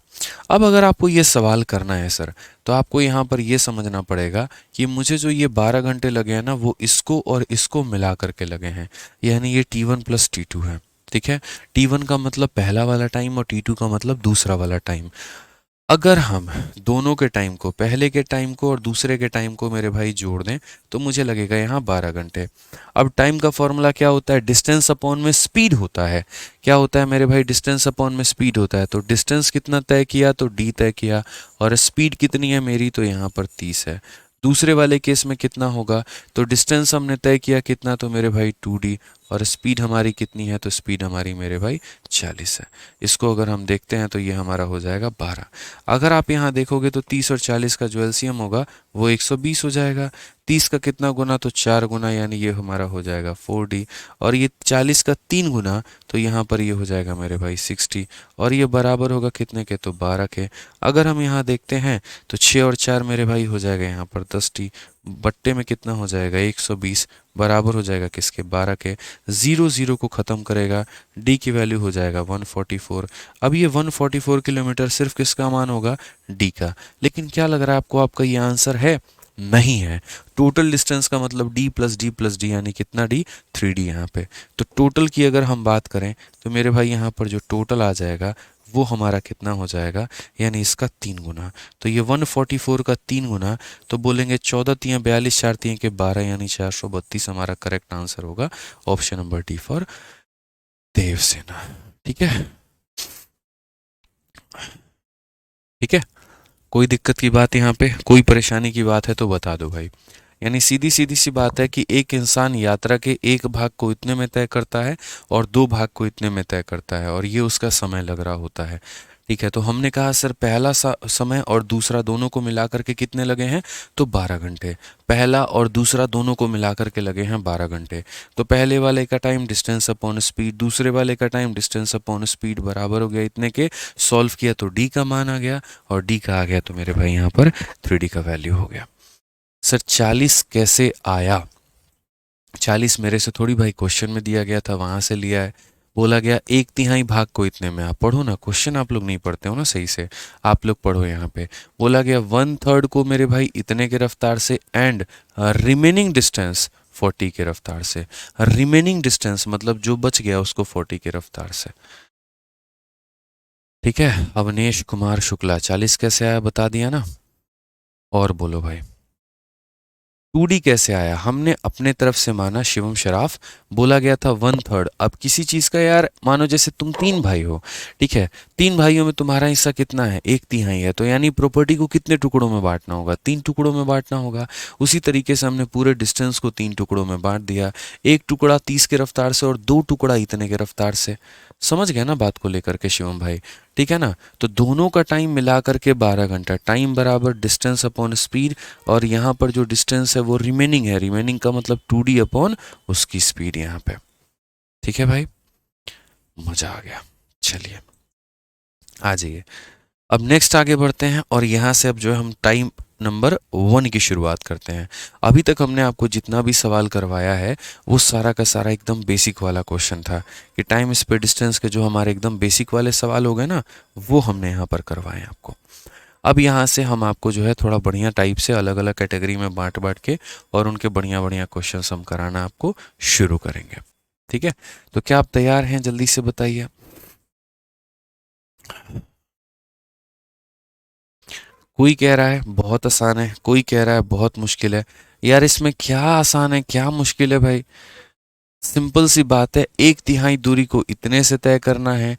अब अगर आपको ये सवाल करना है सर, तो आपको यहाँ पर ये समझना पड़ेगा कि मुझे जो ये 12 घंटे लगे हैं ना, वो इसको और इसको मिला करके लगे हैं, यानी ये T1 + T2 है। ठीक है, T1 का मतलब पहला वाला टाइम और T2 का मतलब दूसरा वाला टाइम। अगर हम दोनों के टाइम को, पहले के टाइम को और दूसरे के टाइम को मेरे भाई जोड़ दें, तो मुझे लगेगा यहाँ 12 घंटे। अब टाइम का फॉर्मूला क्या होता है, डिस्टेंस अपॉन में स्पीड होता है। क्या होता है मेरे भाई, डिस्टेंस अपॉन में स्पीड होता है। तो डिस्टेंस कितना तय किया, तो D तय किया, और स्पीड कितनी है मेरी, तो यहाँ पर 30 है। दूसरे वाले केस में कितना होगा, तो डिस्टेंस हमने तय किया कितना, तो मेरे भाई 2D, और स्पीड हमारी कितनी है, तो स्पीड हमारी मेरे भाई 40 है। इसको अगर हम देखते हैं तो ये हमारा हो जाएगा 12। अगर आप यहाँ देखोगे तो 30 और 40 का जो एलसीएम होगा वो 120 हो जाएगा। 30 का कितना गुना, तो 4 गुना, यानी ये हमारा हो जाएगा 4D, और ये 40 का 3 गुना, तो यहाँ पर ये हो जाएगा मेरे भाई 60, और ये बराबर होगा कितने के, तो 12 के। अगर हम यहाँ देखते हैं तो 6 और 4 मेरे भाई हो जाएगा यहाँ पर 10D, बट्टे में कितना हो जाएगा 120, बराबर हो जाएगा किसके, 12 के। 0 0 को ख़त्म करेगा, D की वैल्यू हो जाएगा 144। अब ये 144 किलोमीटर सिर्फ किसका मान होगा, D का। लेकिन क्या लग रहा है आपको, आपका ये आंसर है, नहीं है। टोटल डिस्टेंस का मतलब D+D+D, यानी कितना D, 3D यहाँ पे। तो टोटल की अगर हम बात करें तो मेरे भाई यहाँ पर जो टोटल आ जाएगा वो हमारा कितना हो जाएगा, यानी इसका 3 गुना। तो ये 144 का 3 गुना, तो बोलेंगे 14 तियाँ 42, 4 तियाँ के 12, यानी 432 हमारा करेक्ट आंसर होगा। Option number D for Devsena. ठीक है, ठीक है, कोई दिक्कत की बात यहाँ पे, कोई परेशानी की बात है तो बता दो भाई। यानी सीधी सीधी सी बात है कि एक इंसान यात्रा के एक भाग को इतने में तय करता है और 2 भाग को इतने में तय करता है, और ये उसका समय लग रहा होता है। ठीक है, तो हमने कहा सर पहला समय और दूसरा दोनों को मिलाकर के कितने लगे हैं, तो 12 घंटे। पहला और दूसरा दोनों को मिलाकर के लगे हैं 12 घंटे। तो पहले वाले का टाइम डिस्टेंस अपॉन स्पीड, दूसरे वाले का टाइम डिस्टेंस अपॉन स्पीड, बराबर हो गया इतने के। सॉल्व किया तो D का मान आ गया, और D का आ गया तो मेरे भाई यहाँ पर 3D का वैल्यू हो गया। सर 40 कैसे आया, 40 मेरे से थोड़ी भाई क्वेश्चन में दिया गया था, वहां से लिया है। बोला गया 1/3 भाग को इतने में। आप पढ़ो ना, क्वेश्चन आप लोग नहीं पढ़ते हो ना सही से, आप लोग पढ़ो यहाँ पे। बोला गया 1/3 को मेरे भाई इतने के रफ्तार से एंड रिमेनिंग डिस्टेंस 40 के रफ्तार से। रिमेनिंग डिस्टेंस मतलब जो बच गया उसको 40 के रफ्तार से। ठीक है, अवनेश कुमार शुक्ला 40 कैसे आया बता दिया ना, और बोलो भाई 2D कैसे आया, हमने अपने तरफ से माना शिवम शराफ। बोला गया था 1/3। अब किसी चीज का यार मानो जैसे तुम 3 भाई हो, ठीक है, 3 भाइयों में तुम्हारा हिस्सा कितना है, 1/3 है, तो यानी प्रॉपर्टी को कितने टुकड़ों में बांटना होगा, 3 टुकड़ों में बांटना होगा। उसी तरीके से हमने पूरे डिस्टेंस को 3 टुकड़ों में बांट दिया, एक टुकड़ा 30 के रफ्तार से और 2 टुकड़ा इतने के रफ्तार से। समझ गया ना बात को लेकर के शिवम भाई, ठीक है ना। तो दोनों का टाइम मिला करके 12 घंटा, टाइम बराबर डिस्टेंस अपॉन स्पीड, और यहाँ पर जो डिस्टेंस है वो रिमेनिंग है, रिमेनिंग का मतलब 2D अपॉन उसकी स्पीड यहाँ पे। ठीक है भाई, मजा आ गया। चलिए आ जाइए, अब नेक्स्ट आगे बढ़ते हैं, और यहाँ से अब जो है हम टाइम नंबर 1 की शुरुआत करते हैं। अभी तक हमने आपको जितना भी सवाल करवाया है वो सारा का सारा एकदम बेसिक वाला क्वेश्चन था, कि टाइम स्पीड डिस्टेंस के जो हमारे एकदम बेसिक वाले सवाल हो गए ना, वो हमने यहाँ पर करवाए आपको। अब यहाँ से हम आपको जो है थोड़ा बढ़िया टाइप से अलग अलग कैटेगरी में बांट बांट के और उनके बढ़िया बढ़िया क्वेश्चंस हम कराना आपको शुरू करेंगे। ठीक है, तो क्या आप तैयार हैं? जल्दी से बताइए। कोई कह रहा है बहुत आसान है, कोई कह रहा है बहुत मुश्किल है। यार इसमें क्या आसान है क्या मुश्किल है भाई? सिंपल सी बात है, एक तिहाई दूरी को इतने से तय करना है।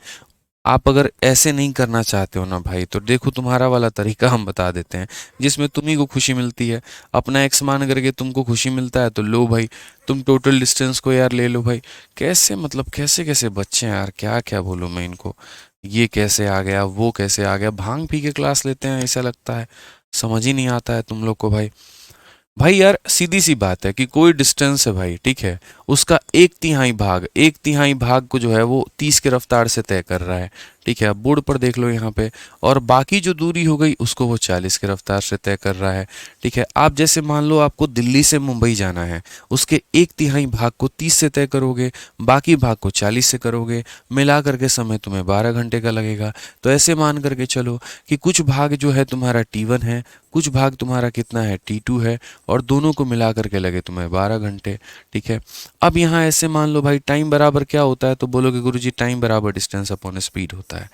आप अगर ऐसे नहीं करना चाहते हो ना भाई, तो देखो तुम्हारा वाला तरीका हम बता देते हैं जिसमें तुम्ही को खुशी मिलती है। अपना एक्स मान करके तुमको खुशी मिलता है तो लो भाई, तुम टोटल डिस्टेंस को यार ले लो भाई। कैसे मतलब कैसे कैसे बच्चे हैं यार, क्या क्या बोलूं मैं इनको। ये कैसे आ गया, वो कैसे आ गया, भांग पी के क्लास लेते हैं ऐसा लगता है। समझ ही नहीं आता है तुम लोग को भाई। भाई यार सीधी सी बात है कि कोई डिस्टेंस है भाई, ठीक है, उसका एक तिहाई भाग को जो है वो 30 के रफ्तार से तय कर रहा है। ठीक है, अब बोर्ड पर देख लो यहाँ पे। और बाकी जो दूरी हो गई उसको वो 40 के रफ्तार से तय कर रहा है। ठीक है, आप जैसे मान लो आपको दिल्ली से मुंबई जाना है, उसके एक तिहाई भाग को 30 से तय करोगे, बाकी भाग को 40 से करोगे, मिला करके समय तुम्हें 12 घंटे का लगेगा। तो ऐसे मान करके चलो कि कुछ भाग जो है तुम्हारा T1 है, कुछ भाग तुम्हारा कितना है T2 है, और दोनों को मिला करके लगे तुम्हें 12 घंटे। ठीक है, अब यहाँ ऐसे मान लो भाई टाइम बराबर क्या होता है, तो बोलोगे गुरुजी टाइम बराबर डिस्टेंस अपॉन स्पीड होता है।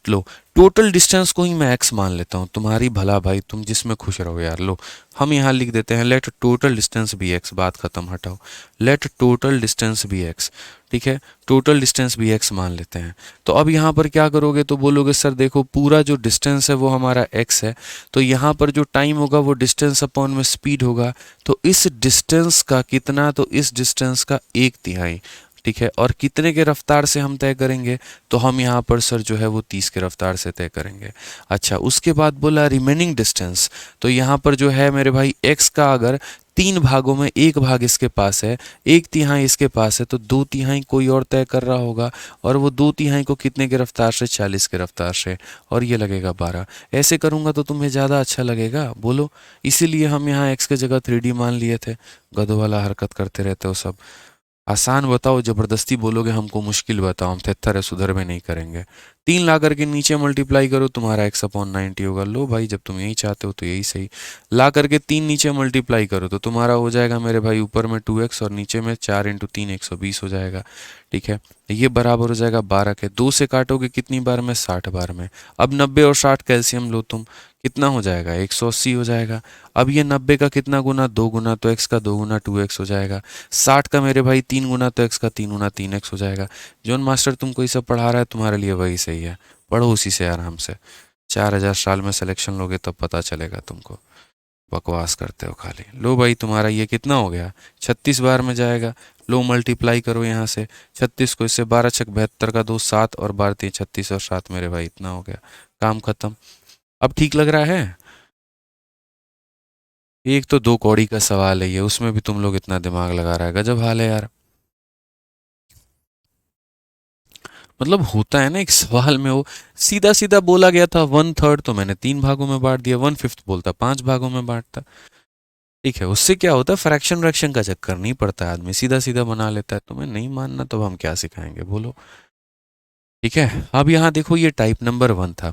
लो, टोटल डिस्टेंस को ही मैं एक्स मान लेता हूँ, तुम्हारी भला भाई, तुम जिसमें खुश रहो यार। लो हम यहाँ लिख देते हैं let total distance be X, बात खत्म, हटाओ। Let total distance be X. ठीक है, टोटल डिस्टेंस बी एक्स मान लेते हैं। तो अब यहाँ पर क्या करोगे, तो बोलोगे सर देखो पूरा जो डिस्टेंस है वो हमारा एक्स है, तो यहाँ पर जो टाइम होगा वो डिस्टेंस अपॉन में स्पीड होगा। तो इस डिस्टेंस का कितना, तो इस डिस्टेंस का एक तिहाई। ठीक है, और कितने के रफ्तार से हम तय करेंगे, तो हम यहाँ पर सर जो है वो 30 के रफ्तार से तय करेंगे। अच्छा, उसके बाद बोला रिमेनिंग डिस्टेंस। तो यहाँ पर जो है मेरे भाई एक्स का अगर तीन भागों में एक भाग इसके पास है, एक तिहाई इसके पास है, तो दो तिहाई कोई और तय कर रहा होगा। और वो दो तिहाई को कितने के रफ्तार से, 40 के रफ्तार से, और ये लगेगा 12। ऐसे करूँगा तो तुम्हें ज़्यादा अच्छा लगेगा, बोलो। इसीलिए हम यहाँ एक्स के जगह 3D मान लिए थे। गधों वाला हरकत करते रहते हो सब। आसान बताओ, जबरदस्ती बोलोगे हमको मुश्किल बताओ, हम थेत्थर है सुधर में नहीं करेंगे। 3 ला करके नीचे मल्टीप्लाई करो, तुम्हारा एक्स अपॉन 90 होगा। लो भाई, जब तुम यही चाहते हो तो यही सही। ला करके 3 नीचे मल्टीप्लाई करो तो तुम्हारा हो जाएगा मेरे भाई ऊपर में 2x और नीचे में 4 इंटू 3 120 हो जाएगा। ठीक है, ये बराबर हो जाएगा 12 के। 2 से काटोगे कितनी बार में, 60 बार में। अब 90 और 60 कैल्शियम लो तुम, कितना हो जाएगा, 180 हो जाएगा। अब ये 90 का कितना गुना, 2 गुना, तो x का 2 गुना 2x हो जाएगा। 60 का मेरे भाई 3 गुना, तो x का 3 गुना 3x हो जाएगा। जॉन मास्टर तुमको ये सब पढ़ा रहा है, तुम्हारे लिए वही सही है, पढ़ो उसी से आराम से। 4000 साल में सिलेक्शन लोगे तब पता चलेगा तुमको। बकवास करते हो खाली। लो भाई, तुम्हारा ये कितना हो गया, 36 बार में जाएगा। लो मल्टीप्लाई करो यहाँ से 36 को, इससे 12 छक 72 का 2 7 और 12 3 36 और 7 मेरे भाई इतना हो गया, काम खत्म। अब ठीक लग रहा है? एक तो 2 कौड़ी का सवाल है ये, उसमें भी तुम लोग इतना दिमाग लगा रहा है, गजब हाल है यार। मतलब होता है ना एक सवाल में, वो सीधा सीधा बोला गया था 1/3, तो मैंने 3 भागों में बांट दिया। 1/5 बोलता 5 भागों में बांटता। ठीक है, उससे क्या होता है, फ्रैक्शन व्रैक्शन का चक्कर नहीं पड़ता है, आदमी सीधा सीधा बना लेता है। तुम्हें नहीं मानना तो हम क्या सिखाएंगे, बोलो। ठीक है, अब यहाँ देखो ये टाइप नंबर 1 था।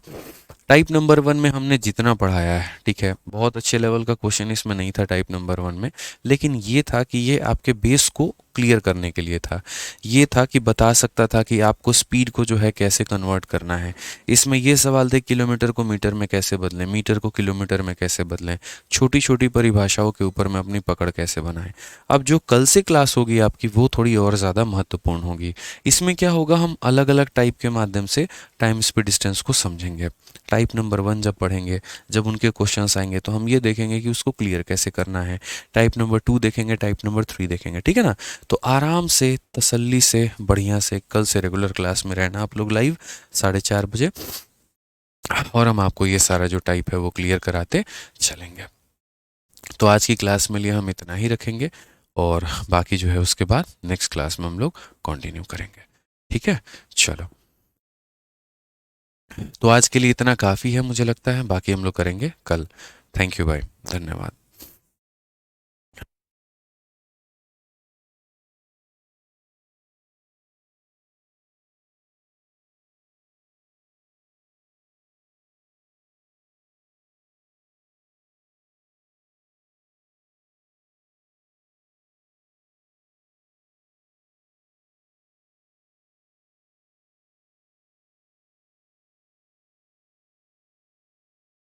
टाइप नंबर 1 में हमने जितना पढ़ाया है, ठीक है, बहुत अच्छे लेवल का क्वेश्चन इसमें नहीं था टाइप नंबर 1 में। लेकिन ये था कि ये आपके बेस को क्लियर करने के लिए था। ये था कि बता सकता था कि आपको स्पीड को जो है कैसे कन्वर्ट करना है। इसमें ये सवाल थे किलोमीटर को मीटर में कैसे बदलें, मीटर को किलोमीटर में कैसे बदलें, छोटी छोटी परिभाषाओं के ऊपर में अपनी पकड़ कैसे बनाएं। अब जो कल से क्लास होगी आपकी वो थोड़ी और ज़्यादा महत्वपूर्ण होगी। इसमें क्या होगा, हम अलग अलग टाइप के माध्यम से टाइम स्पीड डिस्टेंस को समझेंगे। टाइप नंबर 1 जब पढ़ेंगे, जब उनके क्वेश्चंस आएंगे तो हम ये देखेंगे कि उसको क्लियर कैसे करना है। टाइप नंबर 2 देखेंगे, टाइप नंबर 3 देखेंगे, ठीक है ना। तो आराम से तसल्ली से बढ़िया से कल से रेगुलर क्लास में रहना आप लोग लाइव 4:30 बजे, और हम आपको ये सारा जो टाइप है वो क्लियर कराते चलेंगे। तो आज की क्लास में लिए हम इतना ही रखेंगे, और बाकी जो है उसके बाद नेक्स्ट क्लास में हम लोग कंटिन्यू करेंगे। ठीक है, चलो। तो आज के लिए इतना काफ़ी है मुझे लगता है, बाकी हम लोग करेंगे कल। थैंक यू भाई, धन्यवाद।